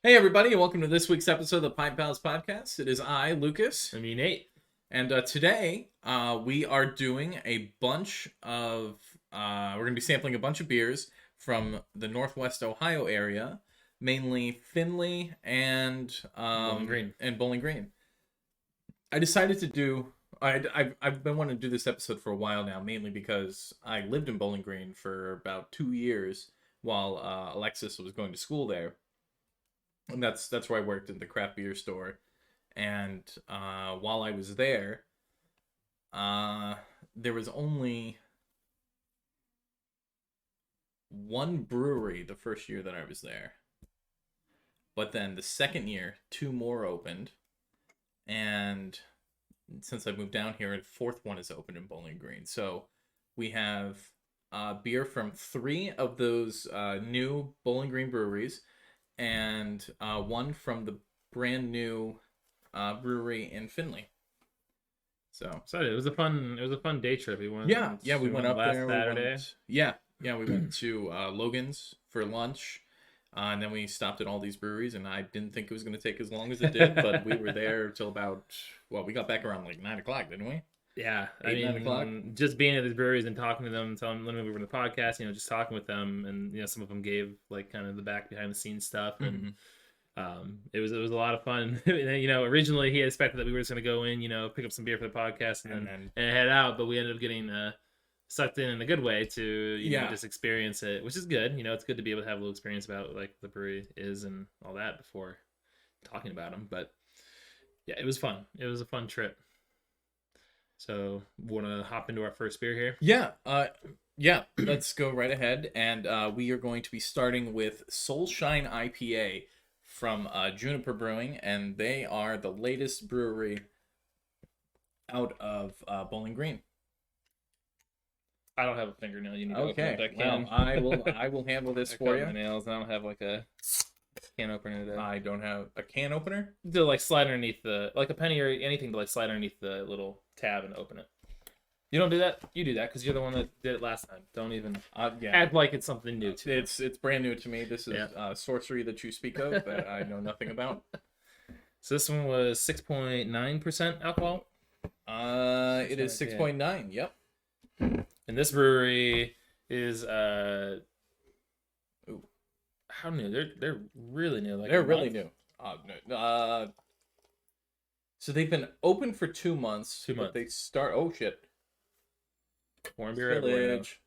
Hey everybody, and welcome to this week's episode of the Pint Pals Podcast. It is I, Lucas, I mean, Nate. and today we are doing a bunch of, we're going to be sampling a bunch of beers from the Northwest Ohio area, mainly Findlay and Bowling Green. I decided to do, I've been wanting to do this episode for a while now, mainly because I lived in Bowling Green for about 2 years while Alexis was going to school there. And that's where I worked in the craft beer store. And while I was there, there was only one brewery the first year that I was there. But then the second year, 2 more opened. And since I moved down here, a 4th one is opened in Bowling Green. So we have beer from 3 of those new Bowling Green breweries. And one from the brand new brewery in Findlay. So It was a fun day trip. We went. We went up last there Saturday. We went to Logan's for lunch, and then we stopped at all these breweries. And I didn't think it was going to take as long as it did, but we were there till we got back around like 9 o'clock, didn't we? Yeah, 9 o'clock. Just being at these breweries and talking to them, telling them we were in the podcast, just talking with them, and some of them gave like kind of the behind the scenes stuff, and it was a lot of fun. Originally he had expected that we were just gonna go in, pick up some beer for the podcast and head out, but we ended up getting sucked in a good way to just experience it, which is good. It's good to be able to have a little experience about like the brewery is and all that before talking about them. But yeah, it was fun. It was a fun trip. So, want to hop into our first beer here? Yeah, let's go right ahead. And we are going to be starting with Soulshine IPA from Juniper Brewing. And they are the latest brewery out of Bowling Green. I don't have a fingernail. You need to open that can. Well, I will handle this for you. My nails. I don't have like a can opener today. I don't have a can opener? To like slide underneath like a penny or anything to like slide underneath the little tab and open it. You don't do that? You do that because you're the one that did it last time. Don't even act like it's something new to you. It's brand new to me. This is sorcery that you speak of that I know nothing about. So this one was 6.9% alcohol? It is 6.9, yep. And this brewery is how new? They're really new. They're really new. So they've been open for 2 months. 2 months. They start. Oh shit. Warm beer Village.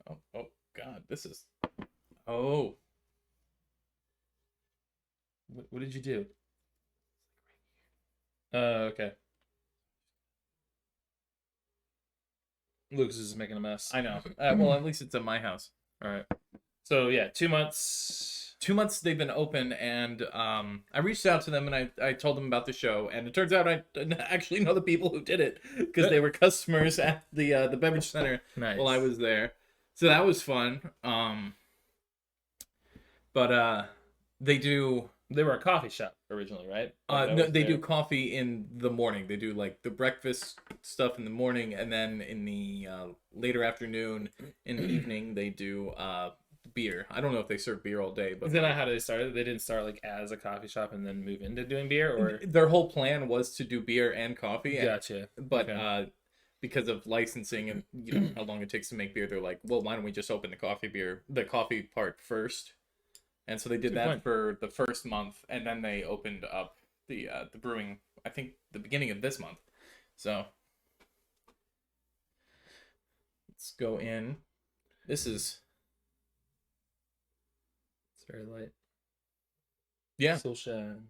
Oh God! This is. Oh. What did you do? Okay. Lucas is making a mess. I know. Well, at least it's at my house. All right. So yeah, 2 months. 2 months they've been open, and I reached out to them and I told them about the show, and it turns out I actually know the people who did it because they were customers at the beverage center while I was there, so that was fun. But they were a coffee shop originally, right? No, they do coffee in the morning. They do like the breakfast stuff in the morning, and then in the later afternoon, in the evening, they do beer. I don't know if they serve beer all day, but is that not how they started? They didn't start like as a coffee shop and then move into doing beer, or their whole plan was to do beer and coffee. Gotcha. But because of licensing and how long it takes to make beer, they're like, well, why don't we just open the coffee part first? And so they did that for the first month, and then they opened up the brewing, I think, the beginning of this month. So let's go in. This is... It's very light. Yeah. Soulshine.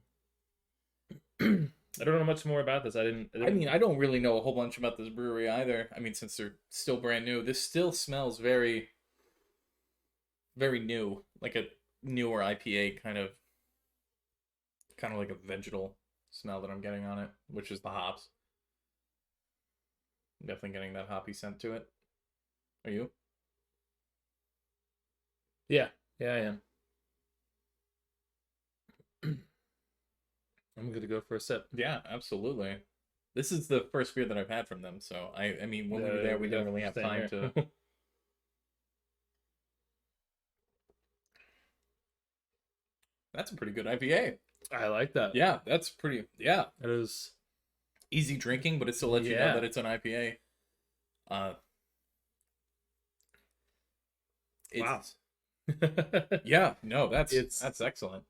I don't know much more about this. I don't really know a whole bunch about this brewery either. I mean, since they're still brand new, this still smells very, very new, like a newer IPA kind of like a vegetal smell that I'm getting on it, which is the hops. I'm definitely getting that hoppy scent to it. Are you? Yeah, I am. I'm good to go for a sip. Yeah, absolutely. This is the first beer that I've had from them, so I mean, when we were there, we didn't really have time to That's a pretty good IPA. I like that. Yeah, that's pretty. Yeah, It is easy drinking, but it still lets you know that it's an IPA. Wow. Yeah, no, that's excellent.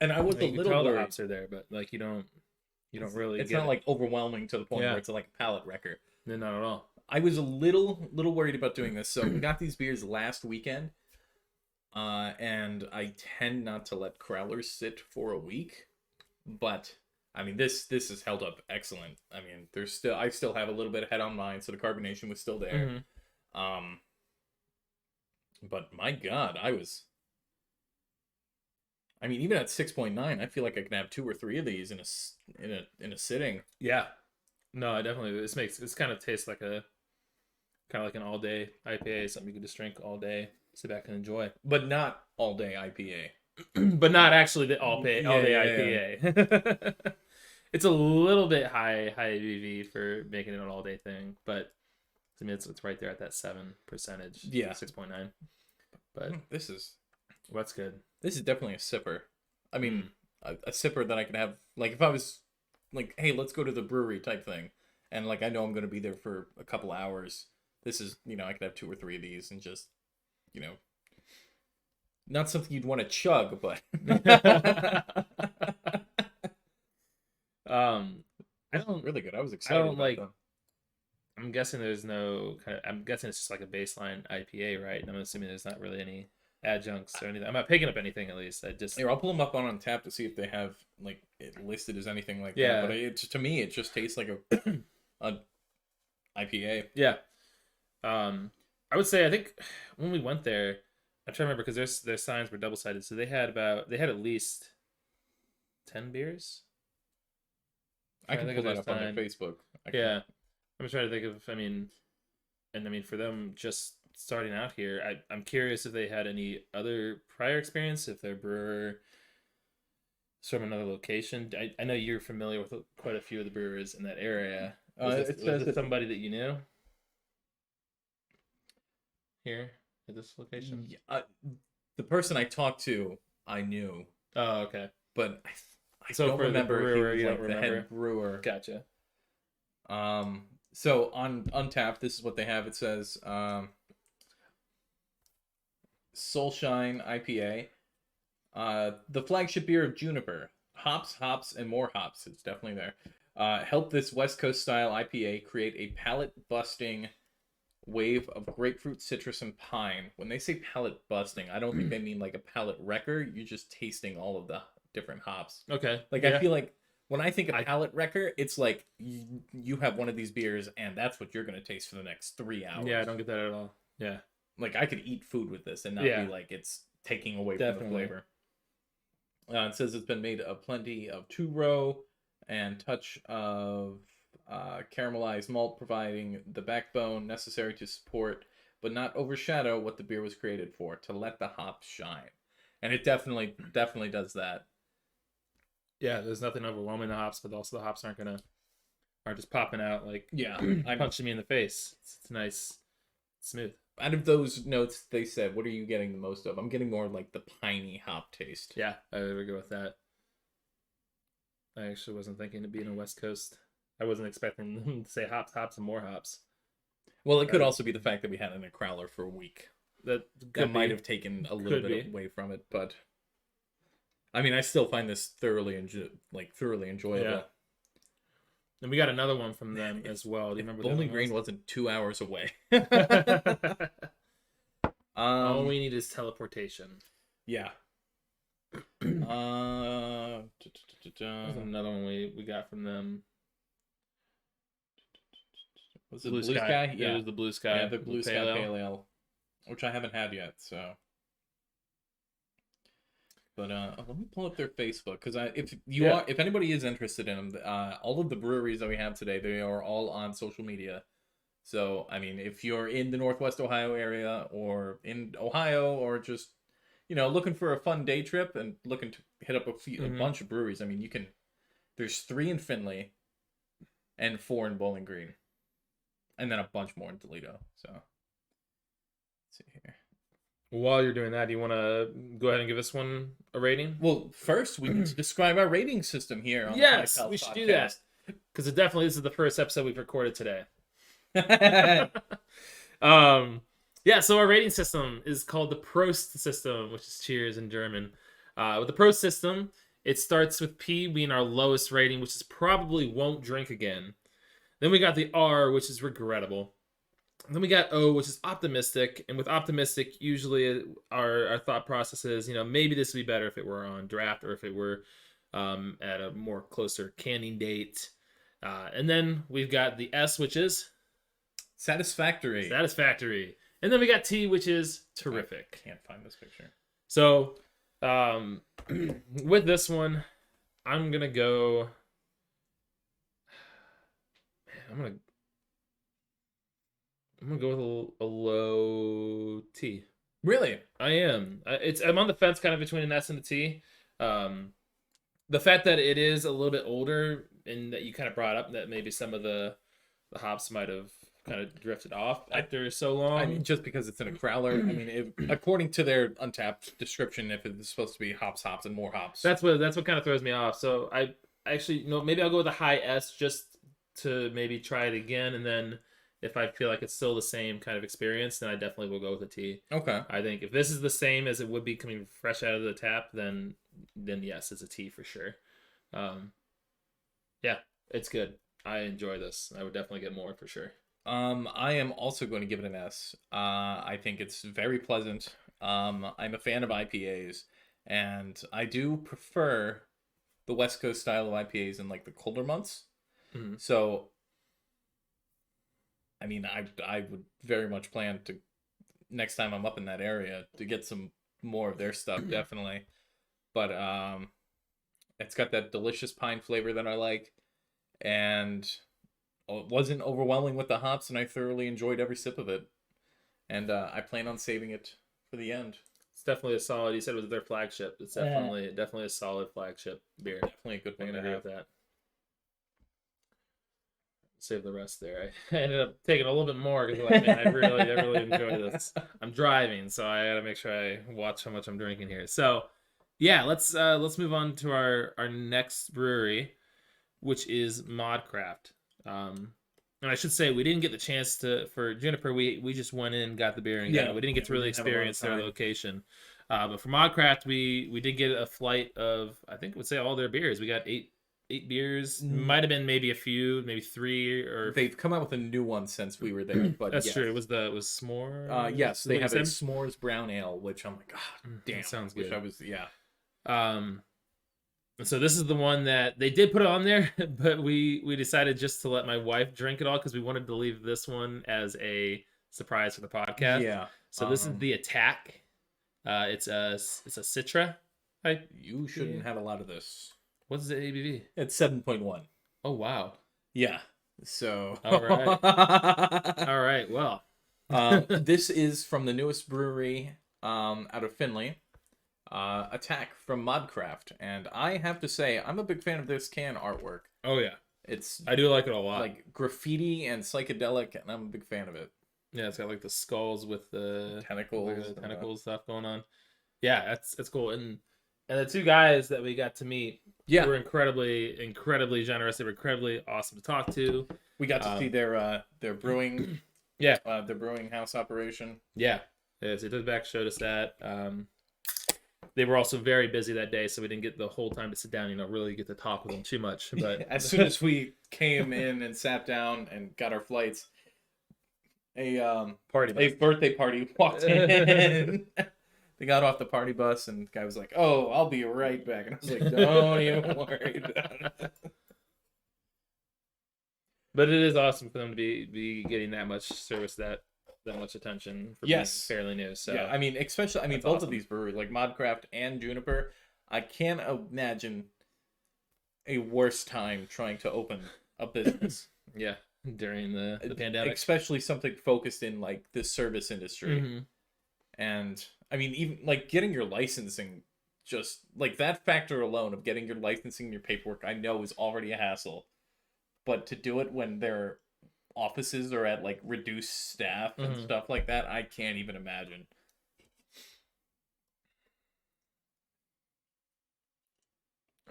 And I was a little tell worried. the hops are there, but like you don't really. It's not like overwhelming to the point where it's like a palate wrecker. No, not at all. I was a little worried about doing this. So we got these beers last weekend, and I tend not to let crowlers sit for a week, but I mean this has held up excellent. I mean I still have a little bit of head on mine, so the carbonation was still there. Mm-hmm. But my God, I mean, even at 6.9, I feel like I can have 2 or 3 of these in a sitting. Yeah. No, I definitely. This kind of tastes like an all day IPA, something you can just drink all day, sit back and enjoy. But not all day IPA. But not actually the all day IPA. Yeah. It's a little bit high ABV for making it an all day thing, but I mean it's right there at that 7%. Yeah, 6.9. But that's good. This is definitely a sipper. I mean, a sipper that I can have, like, if I was like, hey, let's go to the brewery type thing, and like I know I'm going to be there for a couple hours. This is, I could have 2 or 3 of these and just, not something you'd want to chug, but I don't really good. I was excited. About them. I'm guessing there's no I'm guessing it's just like a baseline IPA, right? And I'm assuming there's not really any adjuncts or anything. I'm not picking up anything, at least. Here, I'll pull them up on Tap to see if they have like it listed as anything like that. But to me, it just tastes like a IPA. Yeah. I would say, I think when we went there, I'm trying to remember because their signs were double sided, so they had at least 10 beers. I can pull that up on their Facebook. Yeah. I'm trying to think of, I mean, for them just starting out here, I'm curious if they had any other prior experience, if their brewer is from another location. I know you're familiar with quite a few of the brewers in that area. Was it somebody that you knew here at this location? Yeah, the person I talked to, I knew. Oh, okay. But I don't remember brewer, he was like the head brewer. Gotcha. So on Untappd, this is what they have. It says Soulshine IPA, the flagship beer of Juniper. Hops, and more hops. It's definitely there. Help this West Coast style IPA create a palate-busting wave of grapefruit, citrus, and pine. When they say palate-busting, I don't think they mean like a palate wrecker. You're just tasting all of the different hops. Okay. Like, yeah. I feel like when I think of palate wrecker, it's like you have one of these beers and that's what you're going to taste for the next 3 hours. Yeah, I don't get that at all. Yeah. Like, I could eat food with this and not be like it's taking away from the flavor. It says it's been made of plenty of 2-row and touch of caramelized malt, providing the backbone necessary to support but not overshadow what the beer was created for, to let the hops shine. And it definitely does that. Yeah, there's nothing overwhelming the hops, but also the hops aren't just popping out like punching me in the face. It's nice, smooth. Out of those notes, they said, what are you getting the most of? I'm getting more like the piney hop taste. Yeah, I would go with that. I actually wasn't thinking of being a West Coast. I wasn't expecting them to say hops, and more hops. Well, it could also be the fact that we had it in a crowler for a week. That might have taken a little bit away from it, but I mean, I still find this thoroughly enjoyable. Yeah. And we got another one from them as well. Do you remember? Bowling Green wasn't 2 hours away. All we need is teleportation. Yeah. There's another one we got from them. Was it Blue Sky? Yeah, it was the Blue Sky. Yeah, the Blue Sky Pale Ale, which I haven't had yet. So, but let me pull up their Facebook, because if anybody is interested in them, all of the breweries that we have today, they are all on social media. So, I mean, if you're in the Northwest Ohio area or in Ohio, or just looking for a fun day trip and looking to hit up a bunch of breweries, I mean, there's 3 in Findlay and 4 in Bowling Green. And then a bunch more in Toledo. So, let's see here. While you're doing that, do you want to go ahead and give this one a rating? Well, first we need to describe our rating system here on Yes, the Pint Pals we should Podcast. do that. Because this is the first episode we've recorded today. Yeah, so our rating system is called the Prost system, which is cheers in German. With the Prost system, it starts with P being our lowest rating, which is probably won't drink again. Then we got the R, which is regrettable. Then we got O, which is optimistic. And with optimistic, usually our thought process is, maybe this would be better if it were on draft or if it were at a more closer canning date. And then we've got the S, which is satisfactory. And then we got T, which is terrific. I can't find this picture. So with this one, I'm going to go... I'm gonna go with a low T. Really? I am. I'm on the fence, kind of between an S and a T. The fact that it is a little bit older, and that you kind of brought up that maybe some of the hops might have kind of drifted off after so long. I mean, just because it's in a crowler. I mean, according to their Untapped description, if it's supposed to be hops, and more hops. That's what kind of throws me off. So I actually, maybe I'll go with a high S just to maybe try it again, and then if I feel like it's still the same kind of experience, then I definitely will go with a T. Okay. I think if this is the same as it would be coming fresh out of the tap, then yes, it's a T for sure. Yeah, it's good. I enjoy this. I would definitely get more for sure. I am also going to give it an S. I think it's very pleasant. I'm a fan of IPAs, and I do prefer the West Coast style of IPAs in like the colder months. Mm-hmm. So, I mean, I would very much plan to, next time I'm up in that area, to get some more of their stuff, definitely. But it's got that delicious pine flavor that I like, and it wasn't overwhelming with the hops, and I thoroughly enjoyed every sip of it. And I plan on saving it for the end. It's definitely a solid. You said it was their flagship. It's definitely a solid flagship beer. Definitely a good one to have. That. Save the rest there. I ended up taking a little bit more because I really enjoy this. I'm driving, so I gotta make sure I watch how much I'm drinking here. So, yeah, let's move on to our next brewery, which is Modcraft. And I should say we didn't get the chance for Juniper. We just went in, got the beer, and we didn't get to really experience their location. But for Modcraft, we did get a flight of, I think I would say all their beers. We got eight beers. Might have been maybe a few, maybe 3 or... They've come out with a new one since we were there, but that's true. It was S'more? Yes, they have a S'mores Brown Ale, which I'm like, God damn. That sounds good. Which I was, yeah. So this is the one that they did put on there, but we decided just to let my wife drink it all because we wanted to leave this one as a surprise for the podcast. Yeah. So this is the Attack. It's a Citra. You shouldn't have a lot of this. What's the ABV? It's 7.1. Oh, wow. Yeah. So. All right. All right. Well. This is from the newest brewery out of Findlay. Attack from Modcraft. And I have to say, I'm a big fan of this can artwork. Oh, yeah. I do like it a lot. Like graffiti and psychedelic, and I'm a big fan of it. Yeah, it's got like the skulls with the tentacles stuff going on. Yeah, that's cool. And the two guys that we got to meet were incredibly generous. They were incredibly awesome to talk to. We got to see their brewing, their brewing house operation. Yeah, so Dizback showed us that. They were also very busy that day, so we didn't get the whole time to sit down, really get to talk with them too much. But as soon as we came in and sat down and got our flights, a birthday party walked in. They got off the party bus, and the guy was like, "Oh, I'll be right back." And I was like, "Don't even worry about it." But it is awesome for them to be getting that much service, that much attention for being fairly new. So yeah, I mean, both awesome. Of these breweries, like Modcraft and Juniper, I can't imagine a worse time trying to open a business. Yeah, during the pandemic, especially something focused in like the service industry. Mm-hmm. And I mean, even like getting your licensing, just like that factor alone of getting your licensing and your paperwork, I know is already a hassle. But to do it when their offices are at like reduced staff and stuff like that, I can't even imagine.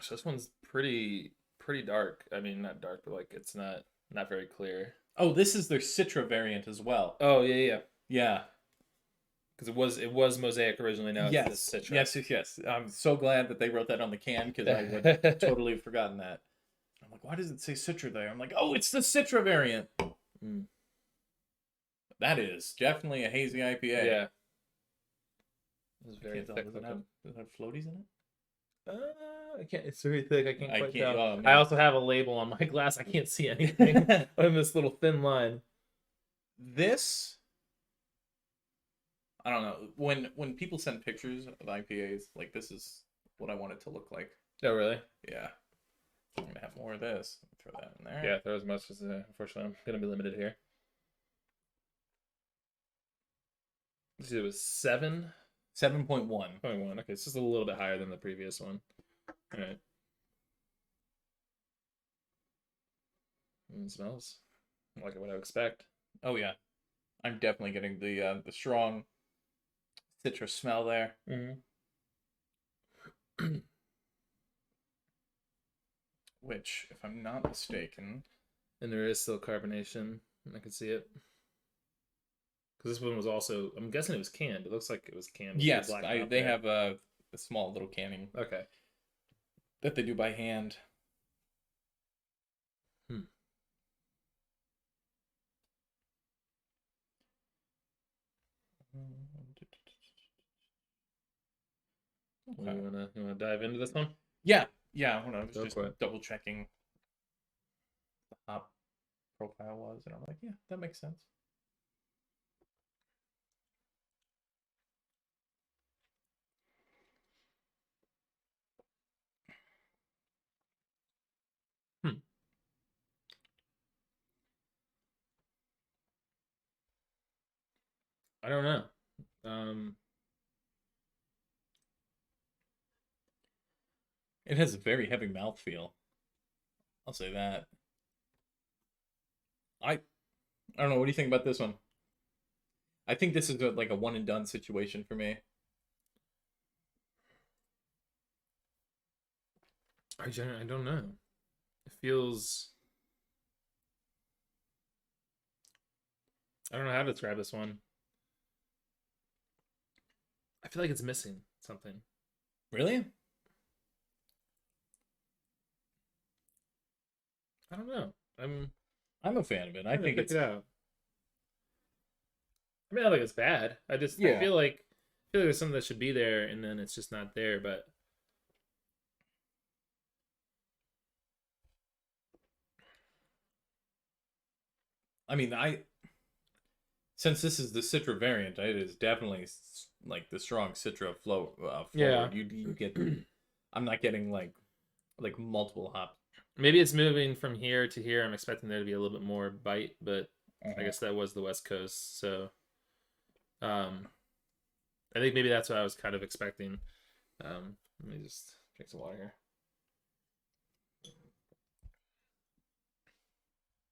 So this one's pretty dark. I mean, not dark, but like it's not very clear. Oh, this is their Citra variant as well. Oh yeah. Yeah. Because it was Mosaic originally. Now Yes. it's the Citra. Yes. I'm so glad that they wrote that on the can because I would totally have forgotten that. I'm like, why does it say Citra there? I'm like, oh, it's the Citra variant. Mm. That is definitely a hazy IPA. Yeah. It's very thick. Does it have floaties in it? I can't. It's very thick. I can't quite tell. Oh, I also have a label on my glass. I can't see anything on this little thin line. This, I don't know. When people send pictures of IPAs, like this is what I want it to look like. Oh really? Yeah. I'm gonna have more of this. Throw that in there. Yeah, throw as much as. Unfortunately, I'm gonna be limited here. Let's see, it was 7. 7.1. 0.1. Okay, it's just a little bit higher than the previous one. All right. It smells like what I would expect. Oh yeah, I'm definitely getting the strong citrus smell there. Mm-hmm. Which, if I'm not mistaken, and there is still carbonation. I can see it. Because this one was also, I'm guessing it was canned. It looks like it was canned. Yes, they have a small little canning. Okay. That they do by hand. Okay. You wanna dive into this one? Yeah. Hold on, I was just double checking the hop profile was, and I'm like, yeah, that makes sense. I don't know. It has a very heavy mouthfeel. I'll say that. I don't know. What do you think about this one? I think this is like a one and done situation for me. I don't know. It feels. I don't know how to describe this one. I feel like it's missing something. Really? I don't know. I'm a fan of it. I think it's. It out. I mean, I don't think it's bad. I feel like there's something that should be there, and then it's just not there. But I mean, since this is the Citra variant, it is definitely like the strong Citra flow forward. Yeah. You get. I'm not getting like multiple hops. Maybe it's moving from here to here. I'm expecting there to be a little bit more bite, but I guess that was the West Coast, so I think maybe that's what I was kind of expecting. Let me just drink some water here.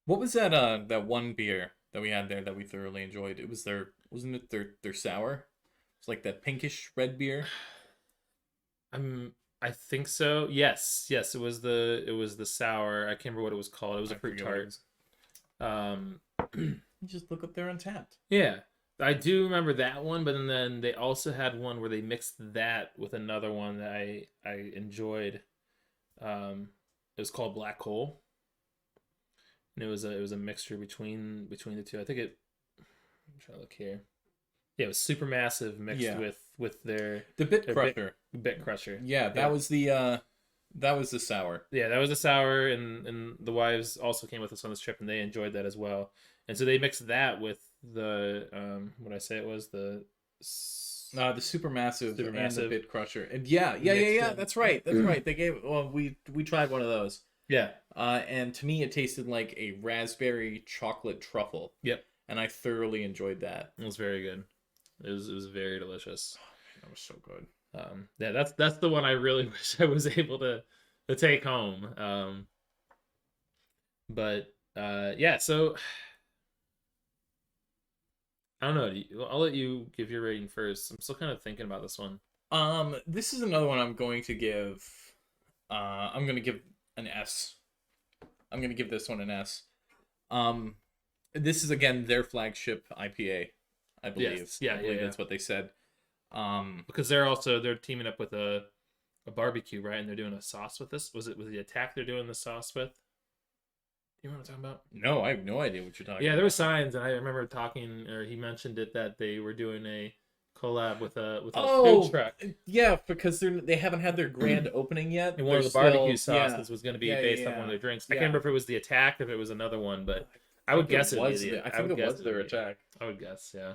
What was that one beer that we had there that we thoroughly enjoyed? It was wasn't it their sour? It's like that pinkish red beer. I think so. Yes. It was the sour. I can't remember what it was called. It was a fruit tart. You just look up there Untapped. Yeah, I do remember that one. But then they also had one where they mixed that with another one that I enjoyed. It was called Black Hole, and it was a mixture between the two. I think it. I'm trying to look here. Yeah, it was Supermassive mixed with the Bit Crusher. Bit Crusher. Yeah, that was the sour. Yeah, that was the sour, and the wives also came with us on this trip, and they enjoyed that as well. And so they mixed that with the what I say it was the Supermassive and the Bit Crusher. And yeah. That's right. They gave. Well, we tried one of those. Yeah. And to me, it tasted like a raspberry chocolate truffle. Yep. And I thoroughly enjoyed that. It was very good. It was very delicious. That was so good. Yeah, that's the one I really wish I was able to take home. But yeah, so I don't know. I'll let you give your rating first. I'm still kind of thinking about this one. This is another one I'm going to give I'm gonna give an S. I'm gonna give this one an S. This is again their flagship IPA, I believe. Yes. Yeah, I believe yeah. that's what they said. Because they're teaming up with a barbecue, right? And they're doing a sauce with this. Was the Attack they're doing the sauce with? You know what I'm talking about? No, I have no idea what you're talking about. Yeah, there were signs, and I remember talking, or he mentioned it, that they were doing a collab with a food truck. Yeah, because they haven't had their grand opening yet. And one of the barbecue sauces was going to be based on one of their drinks. I can't remember if it was the Attack or if it was another one, but I would guess it was. I think it was their Attack. I would guess, yeah.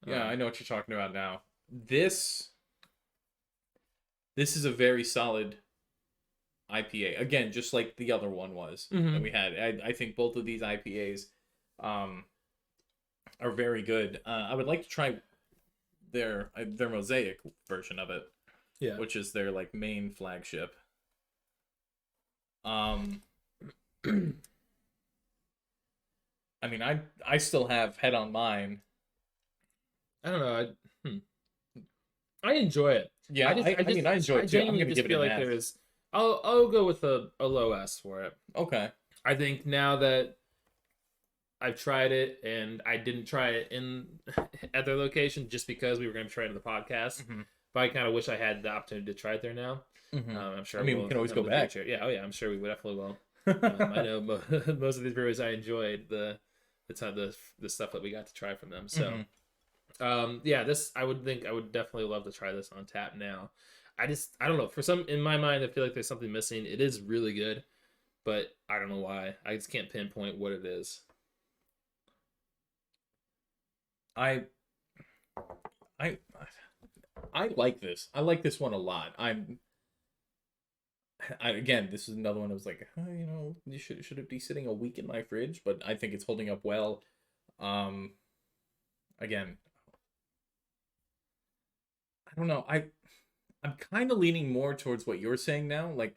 Yeah, I know what you're talking about now. This is a very solid IPA. Again, just like the other one was that we had. I think both of these IPAs are very good. I would like to try their Mosaic version of it. Yeah. Which is their like main flagship. I mean, I still have Head on mine. I don't know. I enjoy it. Yeah, I mean, I enjoy it too. I'm gonna give it an S. I'll go with a low S for it. Okay. I think now that I've tried it, and I didn't try it at their location just because we were going to try it in the podcast. But I kind of wish I had the opportunity to try it there now. I'm sure. I mean, we can always go back. Yeah. Oh yeah. I'm sure we definitely will. I know most of these breweries I enjoyed the stuff that we got to try from them. So. Yeah, this I would definitely love to try this on tap now. I don't know, in my mind I feel like there's something missing. It is really good, but I don't know why. I just can't pinpoint what it is. I like this. I like this one a lot. Again, this is another one I was like, you should it be sitting a week in my fridge, but I think it's holding up well. Again, I don't know. I'm kind of leaning more towards what you're saying now, like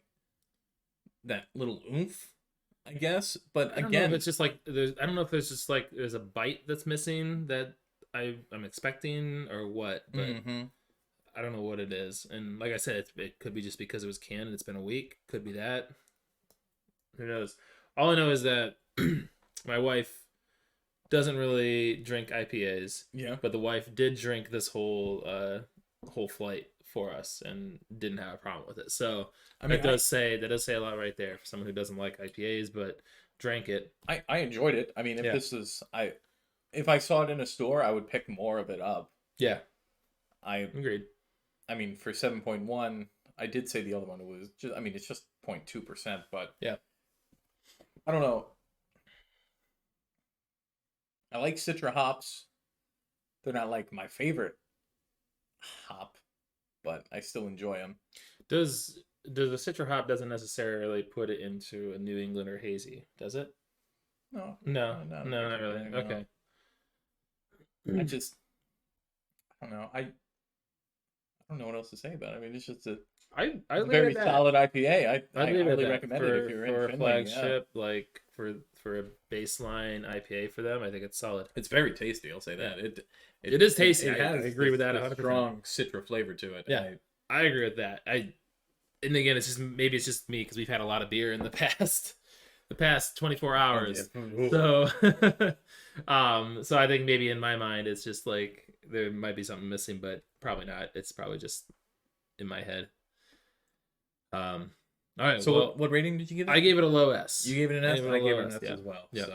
that little oomph, I guess. But again, it's just like I don't know if there's just like there's a bite that's missing that I'm expecting or what, but I don't know what it is. And like I said, it could be just because it was canned and it's been a week. Could be that. Who knows? All I know is that my wife doesn't really drink IPAs. Yeah. But the wife did drink this whole flight for us and didn't have a problem with it. So I mean, that does say a lot right there for someone who doesn't like IPAs but drank it. I enjoyed it. I mean, if I saw it in a store, I would pick more of it up. Yeah. I agreed. I mean, for 7.1, I did say the other one was just, I mean, it's just 0.2%, but yeah. I don't know. I like Citra hops. They're not like my favorite hop, but I still enjoy them. Does the Citra hop doesn't necessarily put it into a New England or hazy, does it? No, not really. Okay. I don't know. I don't know what else to say about it. I mean, it's just a very solid IPA. I highly recommend it if you're in Findlay. Flagship, like for a baseline IPA for them, I think it's solid. It's very tasty. I'll say that. It is tasty. I agree with that. 100%. Strong Citra flavor to it. Yeah, I agree with that. And again, it's just me because we've had a lot of beer in the past 24 hours. So, so I think maybe in my mind it's just like there might be something missing, but probably not. It's probably just in my head. All right. So what rating did you give it? I gave it a low S. You gave it an S. I gave it an S as well. Yeah.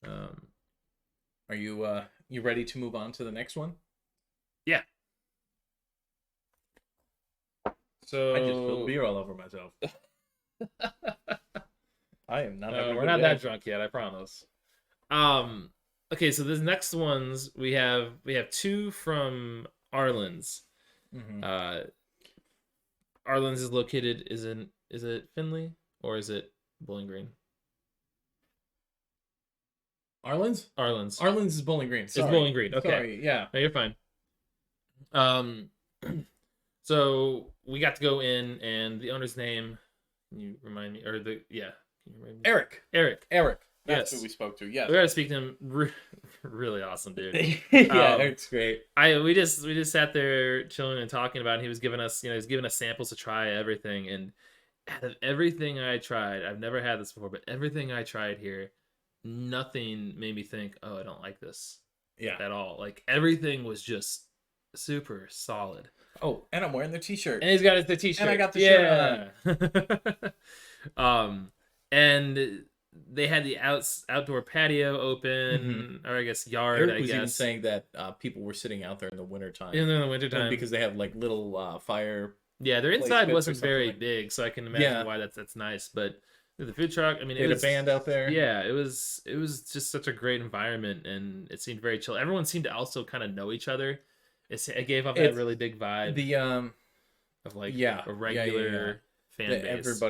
So. Are you ready to move on to the next one? Yeah. So I just spilled beer all over myself. I am not. We're not that drunk yet, I promise. Okay, so the next ones we have two from Arlyn's. Arlyn's is located is it Findlay or is it Bowling Green? Arlyn's is Bowling Green. Sorry. It's Bowling Green. Okay. Sorry, yeah. No, you're fine. So we got to go in, and the owner's name, can you remind me? Or can you remind me? Eric. Eric. That's who we spoke to. Yes. We got to speak to him. Really awesome, dude. Yeah, it's great. We just sat there chilling and talking about it. He was giving us, he's giving us samples to try everything. And out of everything I tried, I've never had this before, but everything I tried here, nothing made me think, oh, I don't like this. Yeah. At all. Like, everything was just super solid. Oh, and I'm wearing the t-shirt. And he's got the t-shirt. And I got the shirt on. And they had the outdoor patio open, or I guess yard. Eric was even saying that people were sitting out there in the wintertime. In the wintertime. Because they have like little fire. Yeah, their inside wasn't very big, so I can imagine why that's nice. But the food truck, I mean, it was a band out there. Yeah, it was just such a great environment, and it seemed very chill. Everyone seemed to also kind of know each other. It gave off that really big vibe. Of like a regular fan base.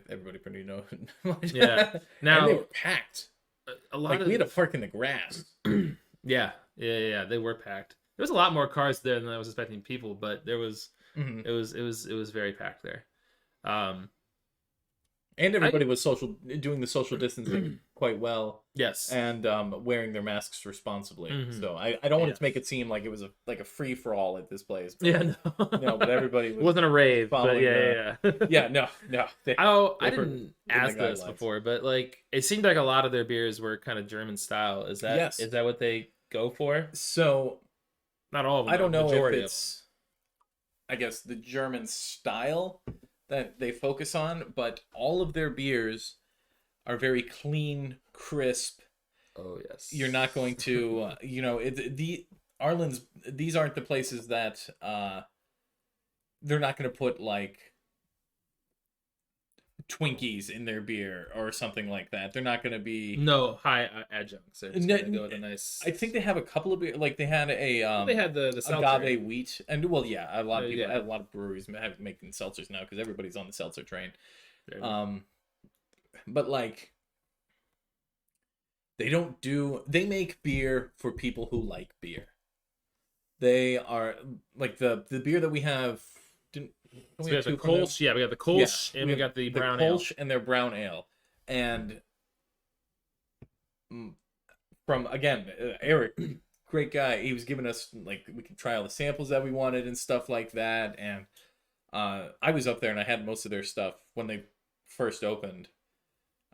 Everybody pretty know. Yeah. Now and they were packed. A lot we had to park in the grass. Yeah. They were packed. There was a lot more cars there than I was expecting people, but there was. It was very packed there. And everybody was doing the social distancing quite well. Yes. And wearing their masks responsibly. So I don't want it to make it seem like it was a free for all at this place. But, but everybody was wasn't a rave. But no. I didn't ask this before, but like it seemed like a lot of their beers were kind of German style. Is that what they go for? So not all of them. I don't know if it's I guess the German style that they focus on, but all of their beers are very clean, crisp. Oh yes. You're not going to, Arlyn's. These aren't the places that they're not going to put like Twinkies in their beer or something like that. They're not going to be high adjuncts. They're just gonna go with a nice. I think they have a couple of beer. Like they had they had the agave wheat, and a lot of people, a lot of breweries have making seltzers now because everybody's on the seltzer train. But like they make beer for people who like beer. They are like the beer that we have. We got the Kolsch, we got the Kolsch, and we got the brown ale. Kolsch and their brown ale. And from, again, Eric, great guy. He was giving us, like, we could try all the samples that we wanted and stuff like that. And I was up there and I had most of their stuff when they first opened.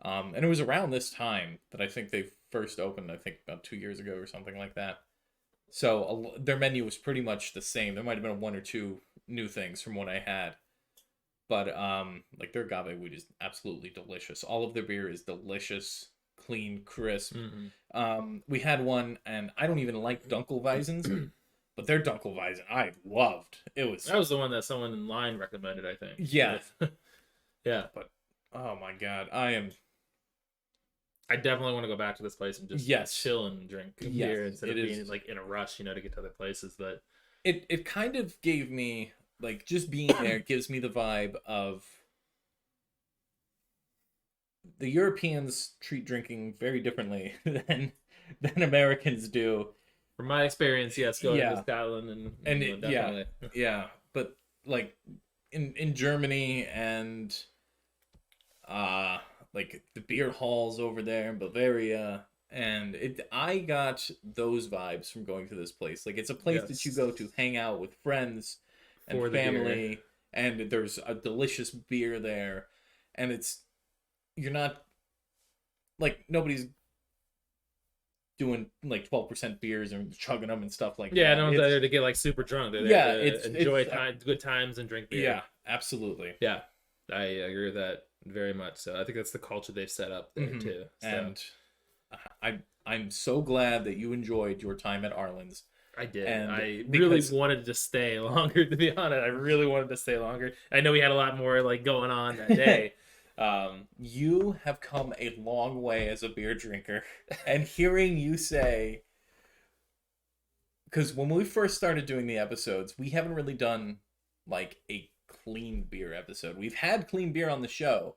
And it was around this time that I think they first opened, I think about 2 years ago or something like that. So their menu was pretty much the same. There might have been one or two new things from what I had. But like their agave wheat is absolutely delicious. All of their beer is delicious, clean, crisp. We had one, and I don't even like Dunkelweisens, but their Dunkelweizen I loved. That was the one that someone in line recommended, I think. Yeah. Yeah. But oh my god, I definitely want to go back to this place and just chill and drink beer instead of being like in a rush, to get to other places. But it kind of gave me, like, just being there gives me the vibe of the Europeans treat drinking very differently than Americans do. From my experience, yes, going to Scotland and definitely. But like in Germany and like the beer halls over there in Bavaria, and I got those vibes from going to this place. Like, it's a place that you go to hang out with friends and family, and there's a delicious beer there, and you're not, like, nobody's doing like 12% beers and chugging them and stuff like that. Yeah, no one's there to get like super drunk. They're there to enjoy good times and drink beer. Yeah, absolutely. Yeah, I agree with that very much. So I think that's the culture they've set up there too. So. And I'm so glad that you enjoyed your time at Arlyn's. I did. And I really wanted to stay longer, to be honest. I really wanted to stay longer. I know we had a lot more like going on that day. You have come a long way as a beer drinker, and hearing you say, because when we first started doing the episodes, we haven't really done like a clean beer episode. We've had clean beer on the show,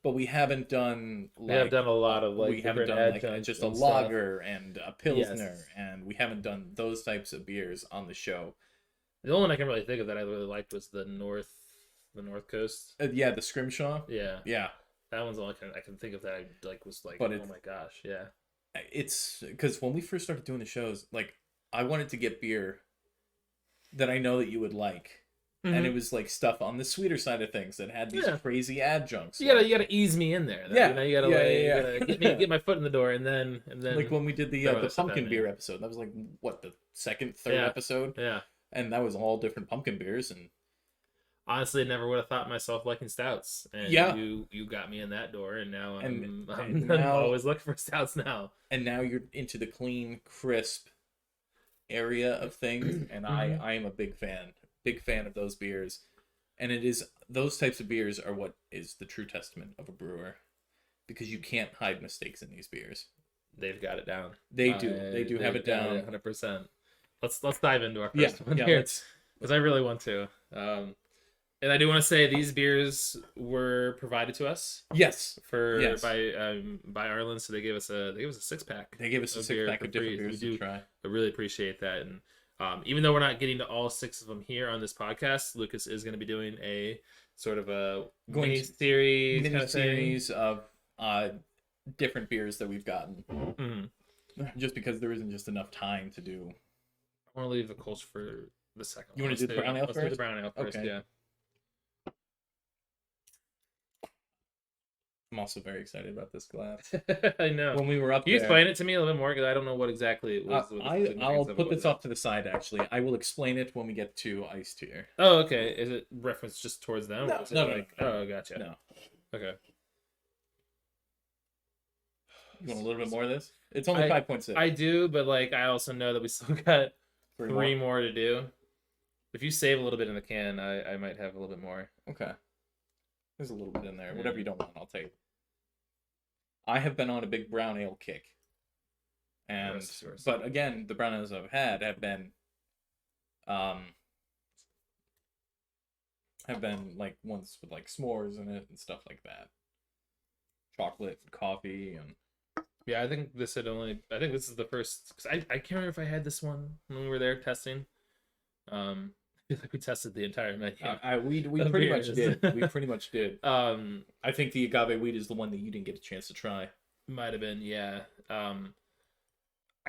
but we haven't done like, we have done a lot of like, we haven't done like just a lager and a pilsner, and we haven't done those types of beers on the show. The only one I can really think of that I really liked was the North Coast. The Scrimshaw. Yeah. That one's all I can think of that I like was like, But oh my gosh, yeah. It's because when we first started doing the shows, like I wanted to get beer that I know that you would like. And it was like stuff on the sweeter side of things that had these crazy adjuncts. You gotta ease me in there. Though. Yeah, you know, you gotta get my foot in the door, and then like when we did the pumpkin beer episode, that was like what, the second, third episode. Yeah, and that was all different pumpkin beers. And honestly, I never would have thought myself liking stouts. And you got me in that door, and now I'm always looking for stouts now. And now you're into the clean, crisp area of things, and I am a big fan of those beers. And it is those types of beers are what is the true testament of a brewer, because you can't hide mistakes in these beers. They've got it down. They do have it down 100%. Let's dive into our first one here, because I really want to. And I do want to say these beers were provided to us. Yes. By Arlyn, so they gave us a 6-pack. They gave us a 6-pack of different beers to try. I really appreciate that. And even though we're not getting to all 6 of them here on this podcast, Lucas is going to be doing a sort of a mini series of different beers that we've gotten. Just because there isn't just enough time to do. I want to leave the Kolsch for the second one. You want to do the brown ale first? Let's do the brown ale first, okay. Yeah. I'm also very excited about this glass. I know. When we were up Can you explain it to me a little bit more? Because I don't know what exactly it was. I'll put this off to the side, actually. I will explain it when we get to Aistear. Oh, okay. Is it referenced just towards them? No. Oh, gotcha. No. Okay. You want a little bit more of this? It's only 5.6. I do, but like I also know that we still got three more to do. If you save a little bit in the can, I might have a little bit more. Okay. There's a little bit in there. Whatever you don't want, I'll take. I have been on a big brown ale kick. But again, the brown ales I've had have been like ones with like s'mores in it and stuff like that. Chocolate, coffee, and yeah, I think this is the first, because I can't remember if I had this one when we were there testing. I feel like we tested the entire menu. We pretty much did. We pretty much did. I think the agave wheat is the one that you didn't get a chance to try. Might have been, yeah. I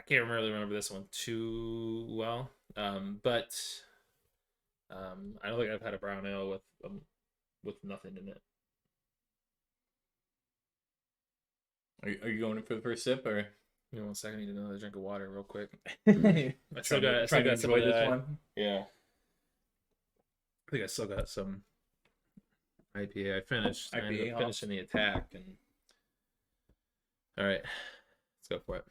can't really remember this one too well. But I don't think I've had a brown ale with nothing in it. Are you going in for the first sip, or? You know, 1 second, I need another drink of water real quick. I still got some enjoy this one. Yeah. I think I still got some IPA. I finished. I ended up finishing the attack. And all right, let's go for it.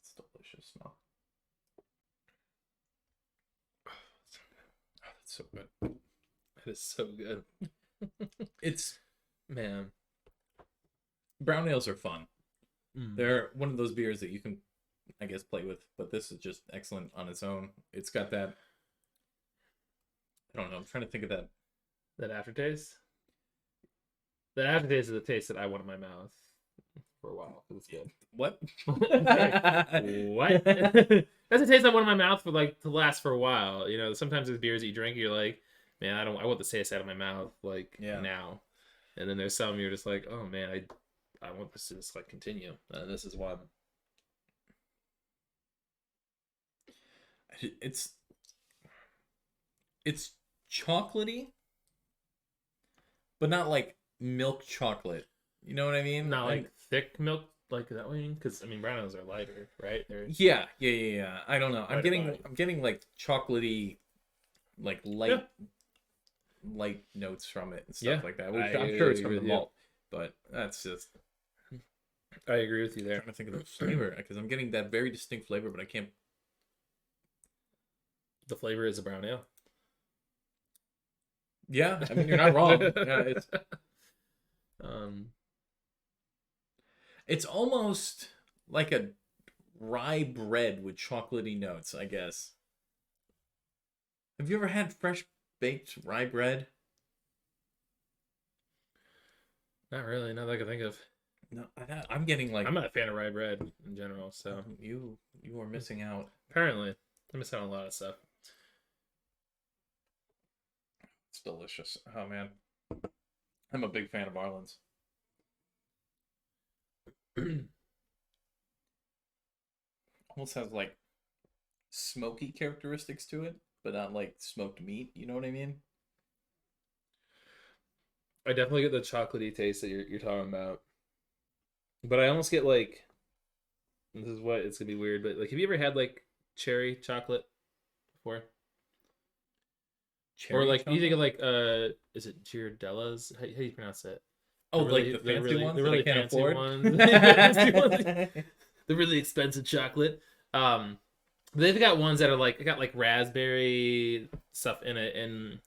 It's delicious smell. Oh, that's so good. That is so good. It's, man. Brown ales are fun. They're one of those beers that you can, I guess, play with, but this is just excellent on its own. It's got that, I don't know, I'm trying to think of that. That aftertaste? That aftertaste is the taste that I want in my mouth for a while. It's good. What? What? That's the taste I want in my mouth for to last for a while. You know, sometimes there's beers that you drink, you're like, man, I want the taste out of my mouth now. And then there's some you're just like, oh man, I want this to just continue. This is one. It's chocolatey, but not like milk chocolate. You know what I mean? Not like thick milk, like that way. Because I mean, brown ales are lighter, right? Yeah. I don't know. I'm getting like chocolatey, like light notes from it and stuff like that. Which I'm sure it's from the malt, but that's just. I agree with you there. I'm trying to think of the flavor, because I'm getting that very distinct flavor, but I can't. The flavor is a brown ale. Yeah, I mean, you're not wrong. Yeah, it's almost like a rye bread with chocolatey notes, I guess. Have you ever had fresh baked rye bread? Not really. Not that I can think of. No, I'm getting like. I'm not a fan of rye bread in general, so you are missing out. Apparently, I miss out on a lot of stuff. It's delicious. Oh man. I'm a big fan of Arlyn's. Almost has like smoky characteristics to it, but not like smoked meat. You know what I mean? I definitely get the chocolatey taste that you're talking about, but I almost get like, this is what it's gonna be weird, but like, have you ever had like cherry chocolate before? Cherry Or like chocolate? you think of like is it Girardellas? How do you pronounce that? Oh, really, like the fancy ones the that really I can't fancy afford? ones. The really expensive chocolate. They've got ones that are like got like raspberry stuff in it, and